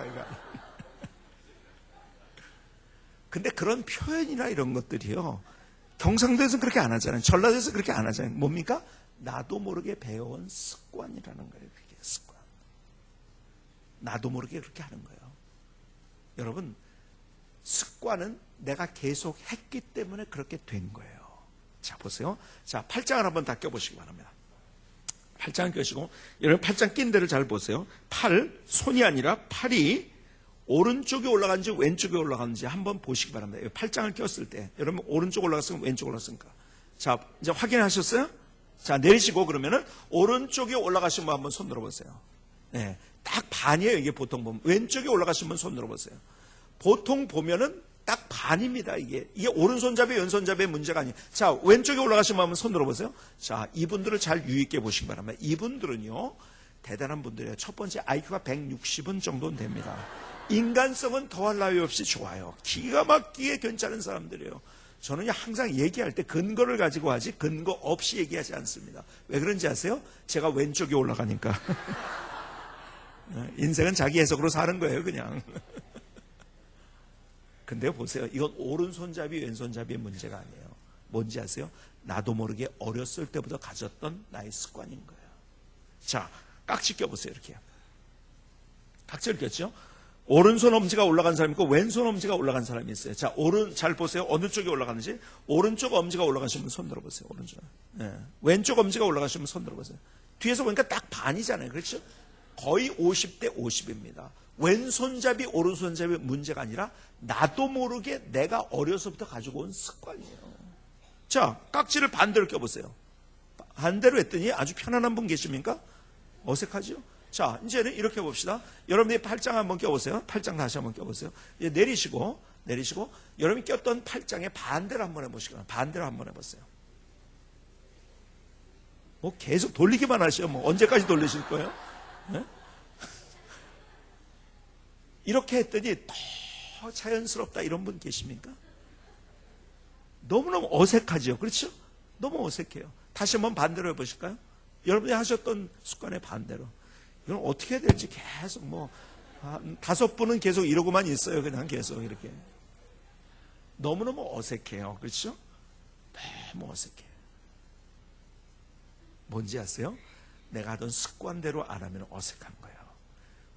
근데 그런 표현이나 이런 것들이요, 경상도에서는 그렇게 안 하잖아요. 전라도에서 그렇게 안 하잖아요. 뭡니까? 나도 모르게 배워온 습관이라는 거예요. 그게 습관. 나도 모르게 그렇게 하는 거예요. 여러분, 습관은 내가 계속 했기 때문에 그렇게 된 거예요. 자, 보세요. 자, 팔짱을 한번 다 껴보시기 바랍니다. 팔짱을 껴시고, 여러분 팔짱 낀 데를 잘 보세요. 손이 아니라 팔이 오른쪽에 올라간지 왼쪽에 올라가는지 한번 보시기 바랍니다. 팔짱을 꼈을 때, 여러분 오른쪽 올라갔으면 왼쪽 올라갔습니까? 자, 이제 확인하셨어요? 자, 내리시고 그러면은 오른쪽에 올라가신 분 한번 손 들어보세요. 네, 딱 반이에요. 이게 보통 보면. 왼쪽에 올라가신 분 손 들어보세요. 보통 보면은 딱 반입니다. 이게 오른손잡이 왼손잡이의 문제가 아니에요. 자, 왼쪽에 올라가신 분 한번 손 들어보세요. 자, 이분들을 잘 유의있게 보시기 바랍니다. 이분들은요, 대단한 분들이에요. 첫 번째, IQ가 160은 정도는 됩니다. 인간성은 더할 나위 없이 좋아요. 기가 막히게 괜찮은 사람들이에요. 저는 항상 얘기할 때 근거를 가지고 하지 근거 없이 얘기하지 않습니다. 왜 그런지 아세요? 제가 왼쪽에 올라가니까. 인생은 자기 해석으로 사는 거예요, 그냥. 근데 보세요. 이건 오른손잡이 왼손잡이의 문제가 아니에요. 뭔지 아세요? 나도 모르게 어렸을 때부터 가졌던 나의 습관인 거예요. 자, 깍지 껴보세요. 이렇게. 깍지를 꼈죠? 오른손 엄지가 올라간 사람이 있고 왼손 엄지가 올라간 사람이 있어요. 자, 잘 보세요. 어느 쪽이 올라가는지. 오른쪽 엄지가 올라가시면 손 들어보세요. 오른쪽. 네. 왼쪽 엄지가 올라가시면 손 들어보세요. 뒤에서 보니까 딱 반이잖아요. 그렇죠? 거의 50대 50입니다. 왼손잡이 오른손잡이 문제가 아니라 나도 모르게 내가 어려서부터 가지고 온 습관이에요. 자, 깍지를 반대로 껴보세요. 반대로 했더니 아주 편안한 분 계십니까? 어색하죠? 자, 이제는 이렇게 봅시다. 여러분이 팔짱 한번 껴보세요. 팔짱 다시 한번 껴보세요. 이제 내리시고, 여러분이 꼈던 팔짱의 반대로 한번 해보시거나, 반대로 한번 해보세요. 뭐 계속 돌리기만 하셔요. 뭐 언제까지 돌리실 거예요? 네? 이렇게 했더니 더 자연스럽다 이런 분 계십니까? 너무너무 어색하죠. 그렇죠? 너무 어색해요. 다시 한번 반대로 해보실까요? 여러분이 하셨던 습관의 반대로. 이건 어떻게 해야 될지 계속 한 5분은 계속 이러고만 있어요. 그냥 계속 이렇게. 너무너무 어색해요. 그렇죠? 너무 어색해요. 뭔지 아세요? 내가 하던 습관대로 안 하면 어색한 거예요.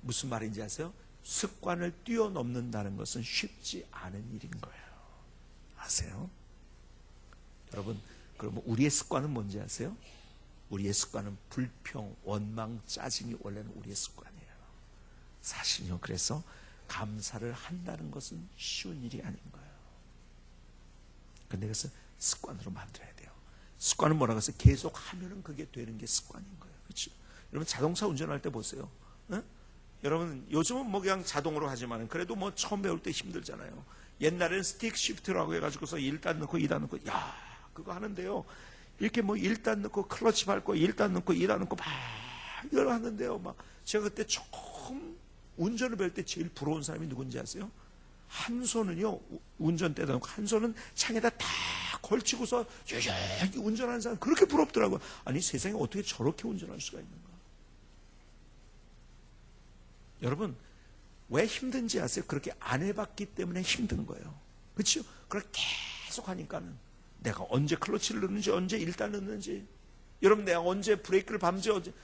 무슨 말인지 아세요? 습관을 뛰어넘는다는 것은 쉽지 않은 일인 거예요. 아세요? 여러분, 그러면 우리의 습관은 뭔지 아세요? 우리의 습관은 불평, 원망, 짜증이 원래는 우리의 습관이에요. 사실요. 그래서 감사를 한다는 것은 쉬운 일이 아닌 거예요. 근데 그래서 습관으로 만들어야 돼요. 습관은 뭐라고 해서 계속 하면은 그게 되는 게 습관인 거예요. 그렇죠? 여러분 자동차 운전할 때 보세요. 네? 여러분 요즘은 그냥 자동으로 하지만 그래도 처음 배울 때 힘들잖아요. 옛날에는 스틱 시프트라고 해가지고서 1단 넣고 2단 넣고 그거 하는데요. 이렇게 1단 넣고 클러치 밟고 1단 넣고 2단 넣고 막 이걸 하는데요. 제가 그때 처음 운전을 배울 때 제일 부러운 사람이 누군지 아세요? 한 손은요 운전대다 놓고 한 손은 창에다 다 걸치고서 여기 운전하는 사람 그렇게 부럽더라고요. 아니 세상에 어떻게 저렇게 운전할 수가 있는가? 여러분 왜 힘든지 아세요? 그렇게 안 해봤기 때문에 힘든 거예요. 그렇죠? 그걸 계속 하니까는 내가 언제 클러치를 넣는지 언제 1단 넣는지 여러분 내가 언제 브레이크를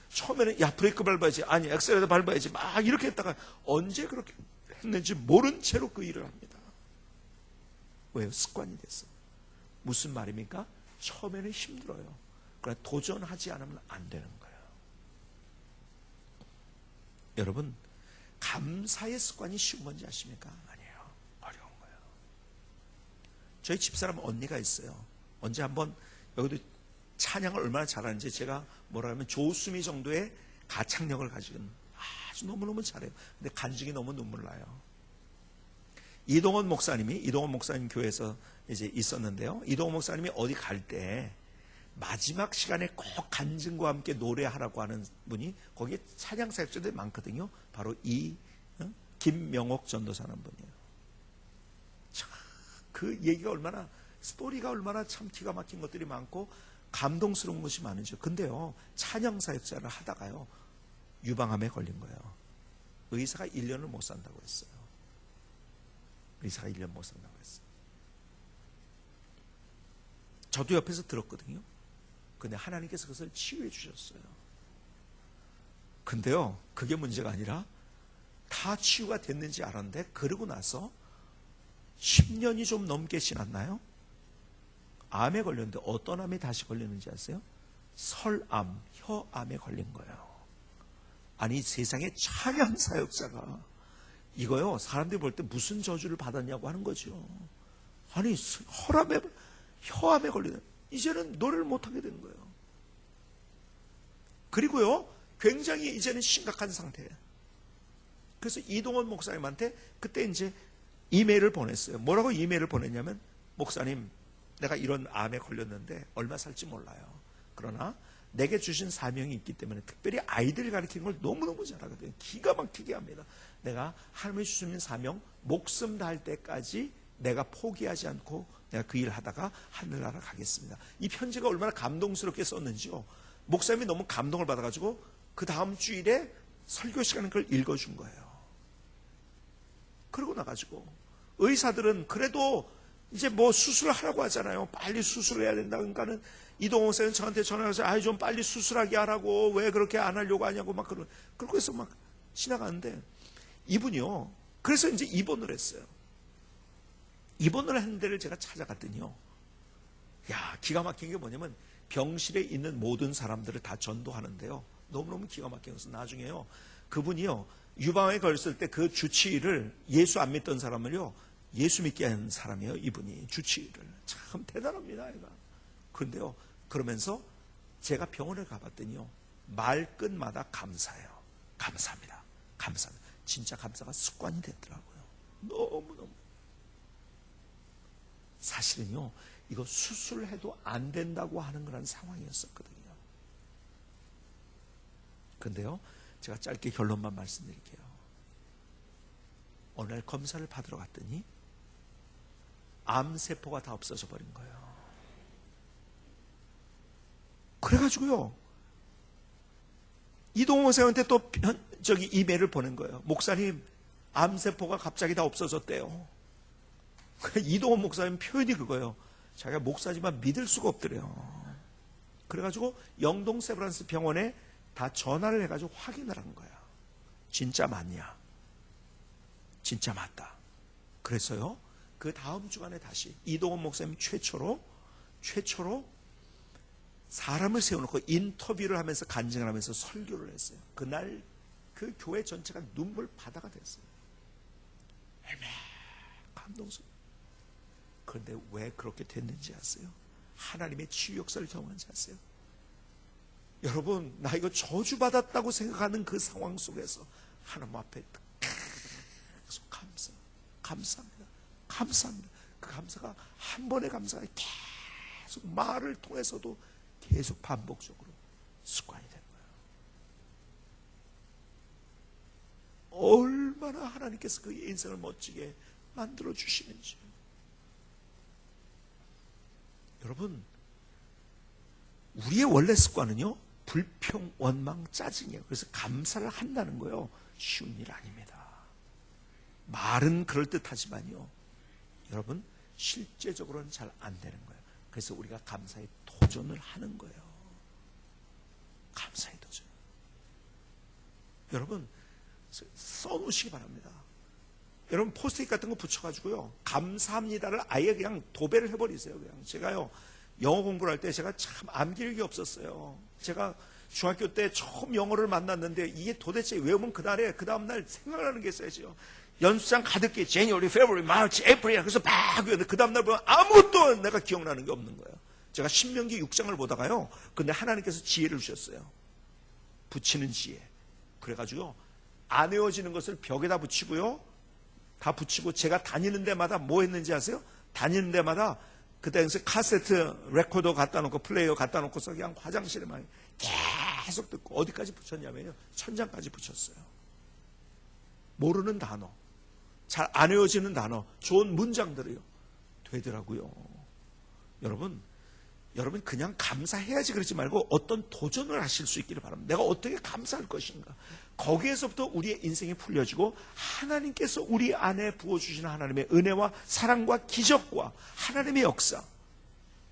처음에는 브레이크 밟아야지 아니 엑셀레이터 밟아야지 막 이렇게 했다가 언제 그렇게 했는지 모른 채로 그 일을 합니다. 왜요? 습관이 됐어. 무슨 말입니까? 처음에는 힘들어요. 그러나 도전하지 않으면 안 되는 거예요. 여러분 감사의 습관이 쉬운 건지 아십니까? 아니에요. 어려운 거예요. 저희 집사람 언니가 있어요. 언제 한번 여기도 찬양을 얼마나 잘하는지 제가 뭐라 하면 조수미 정도의 가창력을 가지고 아주 너무너무 잘해요. 근데 간증이 너무 눈물 나요. 이동원 목사님 교회에서 이제 있었는데요. 이동원 목사님이 어디 갈 때 마지막 시간에 꼭 간증과 함께 노래하라고 하는 분이 거기에 찬양 사역자들이 많거든요. 바로 김명옥 전도사라는 분이에요. 참, 그 얘기가 스토리가 얼마나 참 기가 막힌 것들이 많고 감동스러운 것이 많으죠. 근데요, 찬양 사역자를 하다가요, 유방암에 걸린 거예요. 의사가 1년을 못 산다고 했어요. 의사가 1년 못 산다고 했어요. 저도 옆에서 들었거든요. 근데 하나님께서 그것을 치유해 주셨어요. 근데요, 그게 문제가 아니라 다 치유가 됐는지 알았는데 그러고 나서 10년이 좀 넘게 지났나요? 암에 걸렸는데 어떤 암에 다시 걸렸는지 아세요? 설암, 혀암에 걸린 거예요. 아니, 세상에 찬양 사역자가 이거요, 사람들이 볼 때 무슨 저주를 받았냐고 하는 거죠. 아니, 혀암에 걸리는, 이제는 노래를 못하게 되는 거예요. 그리고요, 굉장히 이제는 심각한 상태예요. 그래서 이동원 목사님한테 그때 이제 이메일을 보냈어요. 뭐라고 이메일을 보냈냐면, 목사님, 내가 이런 암에 걸렸는데 얼마 살지 몰라요. 그러나 내게 주신 사명이 있기 때문에, 특별히 아이들을 가르치는 걸 너무너무 잘하거든요. 기가 막히게 합니다. 내가 하나님이 주시는 사명, 목숨 다할 때까지 내가 포기하지 않고 내가 그 일을 하다가 하늘나라 가겠습니다. 이 편지가 얼마나 감동스럽게 썼는지요. 목사님이 너무 감동을 받아가지고 그 다음 주일에 설교 시간에 그걸 읽어준 거예요. 그러고 나가지고 의사들은 그래도 이제 뭐 수술을 하라고 하잖아요. 빨리 수술을 해야 된다. 그러니까는 이동호 목사님 저한테 전화해서 아이 좀 빨리 수술하게 하라고, 왜 그렇게 안 하려고 하냐고 막 그러고 해서 막 지나가는데, 이분이요, 그래서 이제 입원을 했어요. 입원을 하는 데를 제가 찾아갔더니요, 야, 기가 막힌 게 뭐냐면 병실에 있는 모든 사람들을 다 전도하는데요, 너무너무 기가 막힌 것은 나중에요, 그분이요, 유방암에 걸렸을 때 그 주치의를, 예수 안 믿던 사람을요 예수 믿게 한 사람이에요. 이분이 주치의를. 참 대단합니다, 얘가. 그런데요, 그러면서 제가 병원에 가봤더니요, 말끝마다 감사해요. 감사합니다. 감사합니다. 진짜 감사가 습관이 됐더라고요. 너무너무. 사실은요, 이거 수술해도 안 된다고 하는 그런 상황이었었거든요. 근데요, 제가 짧게 결론만 말씀드릴게요. 어느 날 검사를 받으러 갔더니 암세포가 다 없어져 버린 거예요. 그래가지고요, 이동호 목사님한테 또 이메일을 보낸 거예요. 목사님, 암세포가 갑자기 다 없어졌대요. 이동호 목사님 표현이 그거예요. 자기가 목사지만 믿을 수가 없더래요. 그래가지고 영동 세브란스 병원에 다 전화를 해가지고 확인을 한 거야. 진짜 맞냐? 진짜 맞다. 그래서요, 그 다음 주간에 다시 이동원 목사님 최초로 사람을 세워놓고 인터뷰를 하면서 간증을 하면서 설교를 했어요. 그날 그 교회 전체가 눈물 바다가 됐어요. 감동스러워. 그런데 왜 그렇게 됐는지 아세요? 하나님의 치유 역사를 경험한지 아세요? 여러분, 나 이거 저주받았다고 생각하는 그 상황 속에서 하나님 앞에 계속 감사합니다. 감사합니다. 그 감사가 한 번의 감사가 계속 말을 통해서도 계속 반복적으로 습관이 된 거예요. 얼마나 하나님께서 그 인생을 멋지게 만들어 주시는지. 여러분, 우리의 원래 습관은요, 불평, 원망, 짜증이에요. 그래서 감사를 한다는 거예요, 쉬운 일 아닙니다. 말은 그럴듯하지만요, 여러분, 실제적으로는 잘 안 되는 거예요. 그래서 우리가 감사의 도전을 하는 거예요. 감사의 도전. 여러분, 써놓으시기 바랍니다. 여러분, 포스트잇 같은 거 붙여가지고요, 감사합니다를 아예 그냥 도배를 해버리세요. 그냥 제가요, 영어 공부를 할 때 제가 참 암기력이 없었어요. 제가 중학교 때 처음 영어를 만났는데 이게 도대체 외우면 그 다음날 생각나는 게 있어야죠. 연습장 가득히 January, February, March, April 그래서 막 외우는데 그 다음날 보면 아무것도 내가 기억나는 게 없는 거예요. 제가 신명기 6장을 보다가요, 근데 하나님께서 지혜를 주셨어요. 붙이는 지혜. 그래가지고 안 외워지는 것을 벽에다 붙이고요, 다 붙이고, 제가 다니는 데마다 뭐 했는지 아세요? 다니는 데마다 그 당시 카세트 레코더 갖다 놓고 플레이어 갖다 놓고서 그냥 화장실에만 계속 듣고, 어디까지 붙였냐면요, 천장까지 붙였어요. 모르는 단어, 잘 안 외워지는 단어, 좋은 문장들이요 되더라고요. 여러분, 여러분 그냥 감사해야지 그러지 말고 어떤 도전을 하실 수 있기를 바랍니다. 내가 어떻게 감사할 것인가. 거기에서부터 우리의 인생이 풀려지고 하나님께서 우리 안에 부어주시는 하나님의 은혜와 사랑과 기적과 하나님의 역사,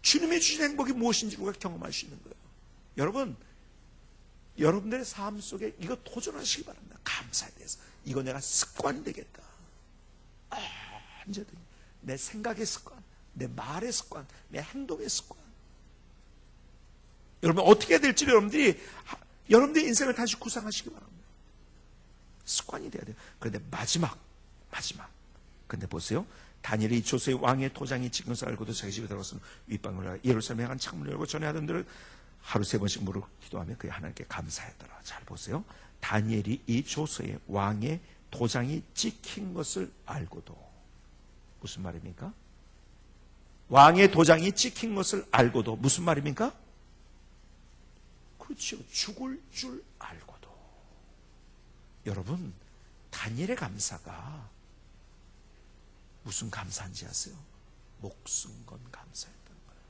주님이 주신 행복이 무엇인지 우리가 경험할 수 있는 거예요. 여러분, 여러분들의 삶 속에 이거 도전하시기 바랍니다. 감사에 대해서. 이거 내가 습관이 되겠다. 언제든지 내 생각의 습관, 내 말의 습관, 내 행동의 습관. 여러분 어떻게 해야 될지 여러분들의 인생을 다시 구상하시기 바랍니다. 습관이 돼야 돼요. 그런데 마지막. 근데 보세요. 다니엘이 조서의 왕의 도장이 찍힌 것을 알고도 자기 집에 들어갔으면 윗방을 올라가 예루살렘에 향한 창문을 열고 전에 하던 대로 하루 3번씩 무릎 기도하며 그의 하나님께 감사했더라. 잘 보세요. 다니엘이 이 조서에 왕의 도장이 찍힌 것을 알고도, 무슨 말입니까? 왕의 도장이 찍힌 것을 알고도 무슨 말입니까? 그렇죠. 죽을 줄 알고도. 여러분, 다니엘의 감사가 무슨 감사인지 아세요? 목숨 건 감사였던 거예요.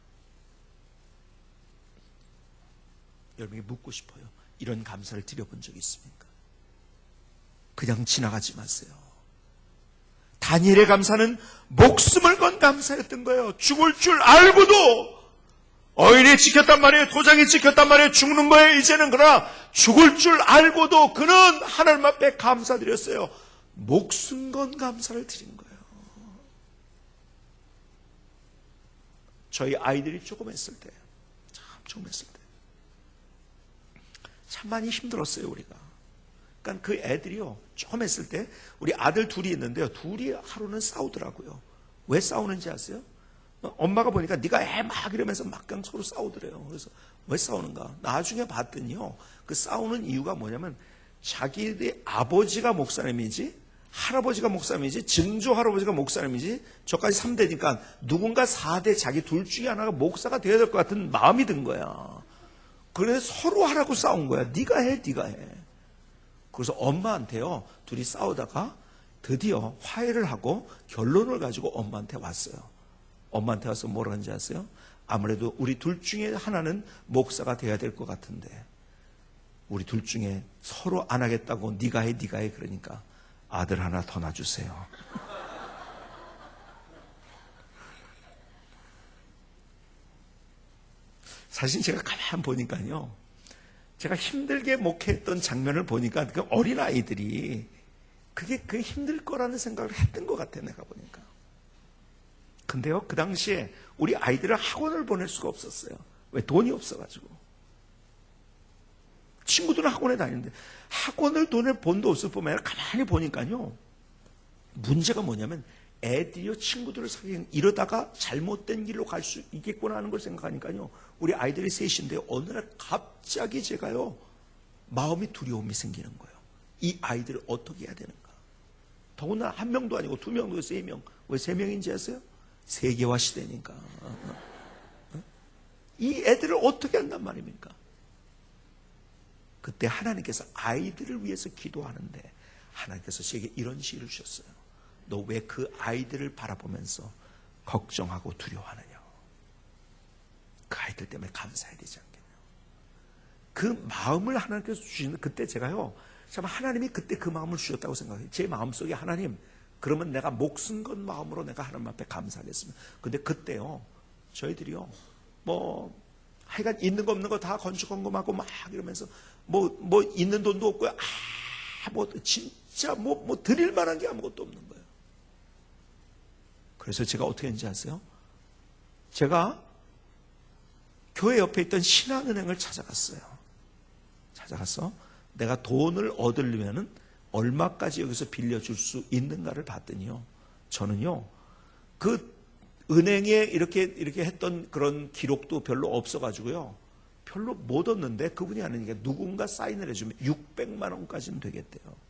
여러분에게 묻고 싶어요. 이런 감사를 드려본 적이 있습니까? 그냥 지나가지 마세요. 다니엘의 감사는 목숨을 건 감사였던 거예요. 죽을 줄 알고도 어인이 지켰단 말이에요. 도장이 지켰단 말이에요. 죽는 거예요 이제는. 그러나 죽을 줄 알고도 그는 하나님 앞에 감사드렸어요. 목숨 건 감사를 드린 거예요. 저희 아이들이 조금 했을 때, 참 많이 힘들었어요 우리가. 그러니까 그 애들이요 조금 했을 때, 우리 아들 둘이 있는데요, 둘이 하루는 싸우더라고요. 왜 싸우는지 아세요? 엄마가 보니까 네가 해 막 이러면서 막 그냥 서로 싸우더래요. 그래서 왜 싸우는가? 나중에 봤더니요, 그 싸우는 이유가 뭐냐면 자기의 아버지가 목사님이지, 할아버지가 목사님이지, 증조 할아버지가 목사님이지, 저까지 3대니까 누군가 4대 자기 둘 중에 하나가 목사가 되어야 될 것 같은 마음이 든 거야. 그래서 서로 하라고 싸운 거야. 네가 해. 그래서 엄마한테요, 둘이 싸우다가 드디어 화해를 하고 결론을 가지고 엄마한테 왔어요. 엄마한테 와서 뭐라 하는지 아세요? 아무래도 우리 둘 중에 하나는 목사가 돼야 될 것 같은데 우리 둘 중에 서로 안 하겠다고 네가 해 그러니까 아들 하나 더 놔주세요. 사실 제가 가만 보니까요, 제가 힘들게 목회했던 장면을 보니까 그 어린아이들이 그게 힘들 거라는 생각을 했던 것 같아요. 내가 보니까. 근데요, 그 당시에 우리 아이들을 학원을 보낼 수가 없었어요. 왜? 돈이 없어가지고. 친구들은 학원에 다니는데 학원을 돈을 본도 없을 뿐만 아니라 가만히 보니까요, 문제가 뭐냐면 애들이요 친구들을 사귀는, 이러다가 잘못된 길로 갈 수 있겠구나 하는 걸 생각하니까요, 우리 아이들이 셋인데 어느 날 갑자기 제가요 마음이 두려움이 생기는 거예요. 이 아이들을 어떻게 해야 되는가. 더구나 한 명도 아니고 2명도 3명. 왜 3명인지 아세요? 세계화 시대니까. 이 애들을 어떻게 한단 말입니까? 그때 하나님께서 아이들을 위해서 기도하는데 하나님께서 제게 이런 시를 주셨어요. 너 왜 그 아이들을 바라보면서 걱정하고 두려워하느냐? 그 아이들 때문에 감사해야 되지 않겠냐? 그 마음을 하나님께서 주시는, 그때 제가요, 참 하나님이 그때 그 마음을 주셨다고 생각해요. 제 마음속에 하나님, 그러면 내가 목숨 건 마음으로 내가 하나님 앞에 감사하겠습니다. 근데 그때요, 저희들이요, 하여간 있는 거 없는 거 다 건축헌금하고 막 이러면서 있는 돈도 없고요. 진짜 드릴 만한 게 아무것도 없는 거예요. 그래서 제가 어떻게 했는지 아세요? 제가 교회 옆에 있던 신한은행을 찾아가서 내가 돈을 얻으려면은 얼마까지 여기서 빌려줄 수 있는가를 봤더니요, 저는요 그 은행에 이렇게 했던 그런 기록도 별로 없어가지고요, 별로 못 얻는데 그분이 하는 얘기가 누군가 사인을 해주면 600만 원까지는 되겠대요.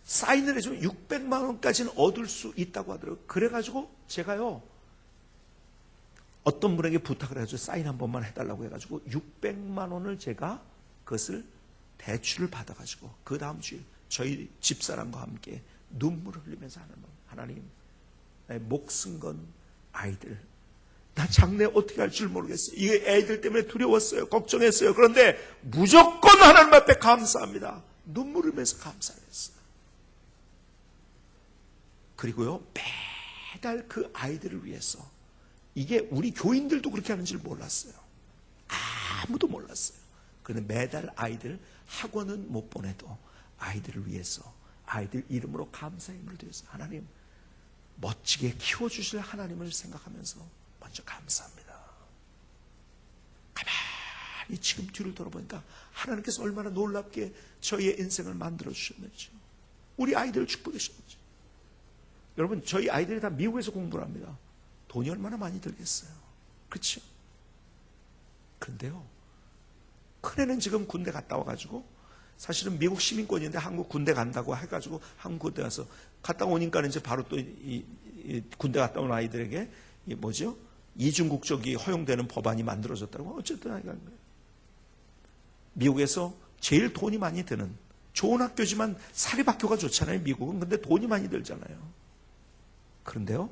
사인을 해주면 600만 원까지는 얻을 수 있다고 하더라고요. 그래가지고 제가요 어떤 분에게 부탁을 해가지고 사인 한 번만 해달라고 해가지고 600만 원을 제가 그것을 대출을 받아가지고 그 다음 주에 저희 집사람과 함께 눈물을 흘리면서 하나님, 나의 목숨 건 아이들. 나 장래 어떻게 할 줄 모르겠어요. 이게 애들 때문에 두려웠어요. 걱정했어요. 그런데 무조건 하나님 앞에 감사합니다. 눈물 흘리면서 감사했어요. 그리고요, 매달 그 아이들을 위해서, 이게 우리 교인들도 그렇게 하는 줄 몰랐어요. 아무도 몰랐어요. 그런데 매달 아이들 학원은 못 보내도 아이들을 위해서 아이들 이름으로 감사의 힘을 드려서 하나님 멋지게 키워주실 하나님을 생각하면서 먼저 감사합니다. 가만히 지금 뒤를 돌아보니까 하나님께서 얼마나 놀랍게 저희의 인생을 만들어 주셨는지, 우리 아이들을 축복해 주셨는지. 여러분, 저희 아이들이 다 미국에서 공부를 합니다. 돈이 얼마나 많이 들겠어요. 그렇죠? 그런데요, 큰애는 지금 군대 갔다 와가지고, 사실은 미국 시민권인데 한국 군대 간다고 해가지고 한국 군대 가서 갔다 오니까 이제 바로 또 군대 갔다 온 아이들에게 이중국적이 허용되는 법안이 만들어졌다고. 어쨌든 미국에서 제일 돈이 많이 드는 좋은 학교지만 사립학교가 좋잖아요, 미국은. 근데 돈이 많이 들잖아요. 그런데요,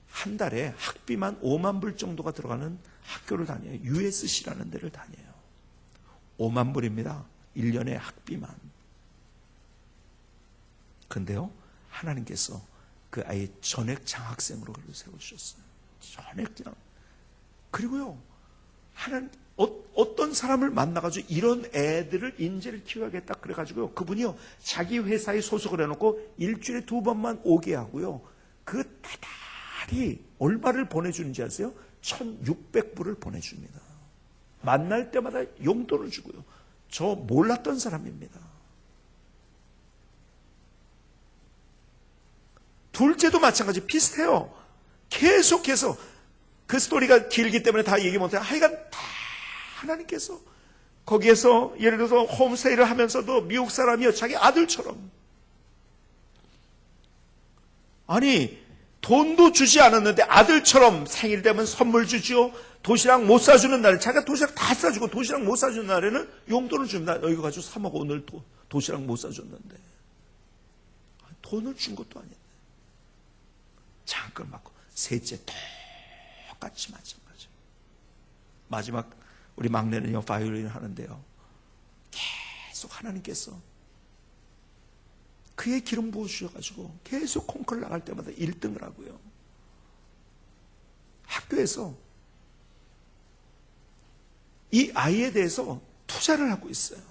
한 달에 학비만 5만 불 정도가 들어가는 학교를 다녀요. USC라는 데를 다녀요. 5만 불입니다. 1년의 학비만. 그런데요, 하나님께서 그 아이 전액 장학생으로 세워주셨어요. 전액 장. 그리고요, 하나님 어떤 사람을 만나가지고 이런 애들을 인재를 키워야겠다 그래가지고요, 그분이요 자기 회사에 소속을 해놓고 일주일에 2번만 오게 하고요, 그 달이 얼마를 보내주는지 아세요? 1,600불을 보내줍니다. 만날 때마다 용돈을 주고요. 저 몰랐던 사람입니다. 둘째도 마찬가지 비슷해요. 계속해서 그 스토리가 길기 때문에 다 얘기 못해요. 하여간 다 하나님께서 거기에서 예를 들어서 홈스테이를 하면서도 미국 사람이요, 자기 아들처럼. 아니, 돈도 주지 않았는데 아들처럼 생일 되면 선물 주죠. 도시락 못 사주는 날에 자기가 도시락 다 싸주고, 도시락 못 사주는 날에는 용돈을 줍니다. 이거 가지고 사 먹어. 오늘 도시락 못 사줬는데. 돈을 준 것도 아닌데. 잠깐 맞고. 셋째 똑같이 마찬가지. 마지막 우리 막내는요, 바이올린 하는데요, 계속 하나님께서 그의 기름 부어주셔가지고 계속 콩쿠르 나갈 때마다 1등을 하고요. 학교에서 이 아이에 대해서 투자를 하고 있어요.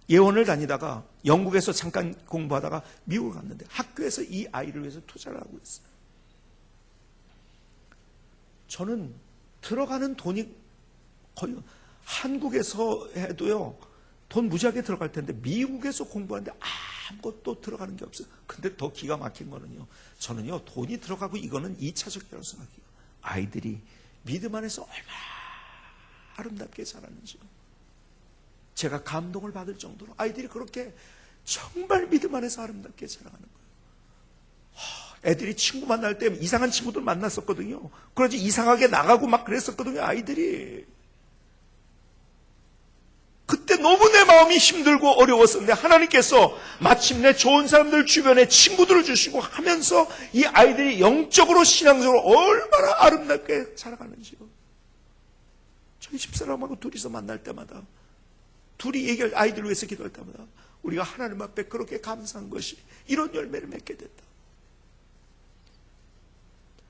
예원을 다니다가 영국에서 잠깐 공부하다가 미국을 갔는데 학교에서 이 아이를 위해서 투자를 하고 있어요. 저는 들어가는 돈이 거의 한국에서 해도요, 돈 무지하게 들어갈 텐데 미국에서 공부하는데 아무것도 들어가는 게 없어요. 근데 더 기가 막힌 거는요, 저는요, 돈이 들어가고 이거는 2차적이라고 생각해요. 아이들이 믿음 안에서 얼마나 아름답게 자라는지요. 제가 감동을 받을 정도로 아이들이 그렇게 정말 믿음 안에서 아름답게 자라가는 거예요. 애들이 친구 만날 때 이상한 친구들 만났었거든요. 그러지 이상하게 나가고 막 그랬었거든요, 아이들이. 그때 너무 내 마음이 힘들고 어려웠었는데 하나님께서 마침내 좋은 사람들 주변에 친구들을 주시고 하면서 이 아이들이 영적으로 신앙적으로 얼마나 아름답게 자라가는지요. 저희 집사람하고 둘이서 만날 때마다, 둘이 얘기할, 아이들을 위해서 기도할 때마다 우리가 하나님 앞에 그렇게 감사한 것이 이런 열매를 맺게 됐다.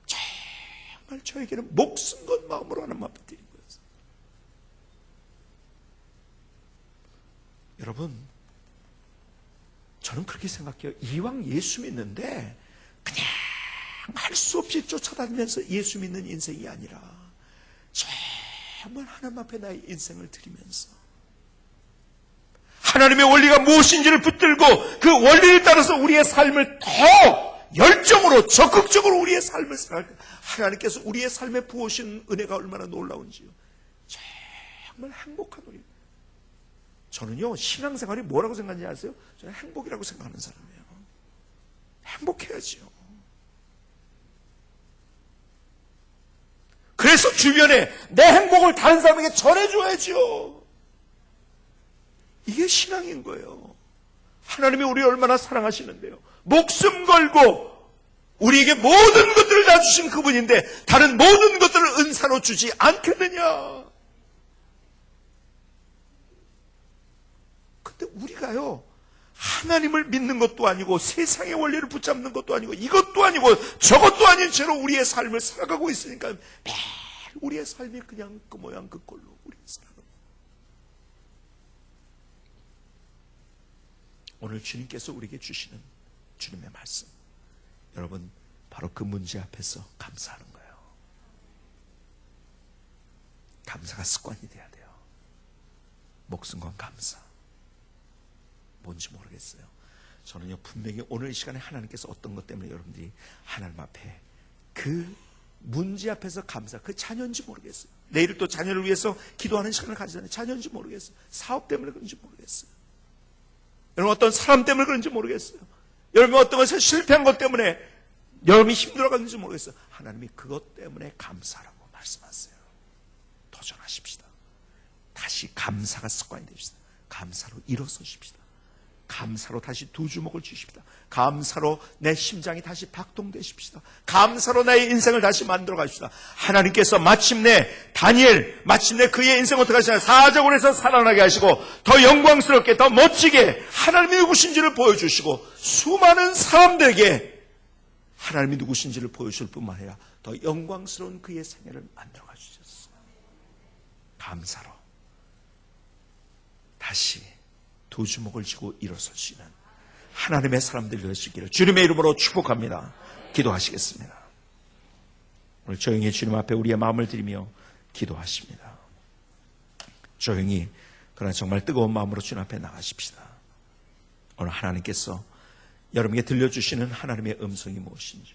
정말 저에게는 목숨 건 마음으로 하나님 앞에 드린 거예요. 여러분, 저는 그렇게 생각해요. 이왕 예수 믿는데 그냥 할 수 없이 쫓아다니면서 예수 믿는 인생이 아니라 정말 하나님 앞에 나의 인생을 드리면서 하나님의 원리가 무엇인지를 붙들고 그 원리를 따라서 우리의 삶을 더 열정으로 적극적으로 우리의 삶을 살아갈 때 하나님께서 우리의 삶에 부으신 은혜가 얼마나 놀라운지요. 정말 행복한 우리. 저는요, 신앙생활이 뭐라고 생각하는지 아세요? 저는 행복이라고 생각하는 사람이에요. 행복해야지요. 그래서 주변에 내 행복을 다른 사람에게 전해줘야죠. 이게 신앙인 거예요. 하나님이 우리를 얼마나 사랑하시는데요. 목숨 걸고 우리에게 모든 것들을 다 주신 그분인데 다른 모든 것들을 은사로 주지 않겠느냐? 근데 우리가요, 하나님을 믿는 것도 아니고 세상의 원리를 붙잡는 것도 아니고 이것도 아니고 저것도 아닌 채로 우리의 삶을 살아가고 있으니까 매일 우리의 삶이 그냥 그 모양 그 꼴로 우리의 삶. 오늘 주님께서 우리에게 주시는 주님의 말씀, 여러분 바로 그 문제 앞에서 감사하는 거예요. 감사가 습관이 돼야 돼요. 목숨과 감사. 뭔지 모르겠어요. 저는요, 분명히 오늘 이 시간에 하나님께서 어떤 것 때문에 여러분들이 하나님 앞에 그 문제 앞에서 감사, 그 자녀인지 모르겠어요. 내일 또 자녀를 위해서 기도하는 시간을 가지잖아요. 자녀인지 모르겠어요. 사업 때문에 그런지 모르겠어요. 여러분 어떤 사람 때문에 그런지 모르겠어요. 여러분 어떤 것에 실패한 것 때문에 여러분이 힘들어가는지 모르겠어요. 하나님이 그것 때문에 감사라고 말씀하세요. 도전하십시다. 다시 감사가 습관이 됩시다. 감사로 일어서십시다. 감사로 다시 두 주먹을 주십시다. 감사로 내 심장이 다시 박동되십시다. 감사로 나의 인생을 다시 만들어 가십시다. 하나님께서 마침내 마침내 그의 인생을 어떻게 하시냐, 사자굴에서 살아나게 하시고 더 영광스럽게 더 멋지게 하나님이 누구신지를 보여주시고 수많은 사람들에게 하나님이 누구신지를 보여줄 뿐만 아니라 더 영광스러운 그의 생애를 만들어 가주셨어요. 감사로 다시 두 주먹을 쥐고 일어설 수 있는 하나님의 사람들이 되시기를 주님의 이름으로 축복합니다. 기도하시겠습니다. 오늘 조용히 주님 앞에 우리의 마음을 드리며 기도하십니다. 조용히 그러나 정말 뜨거운 마음으로 주님 앞에 나가십시다. 오늘 하나님께서 여러분에게 들려주시는 하나님의 음성이 무엇인지,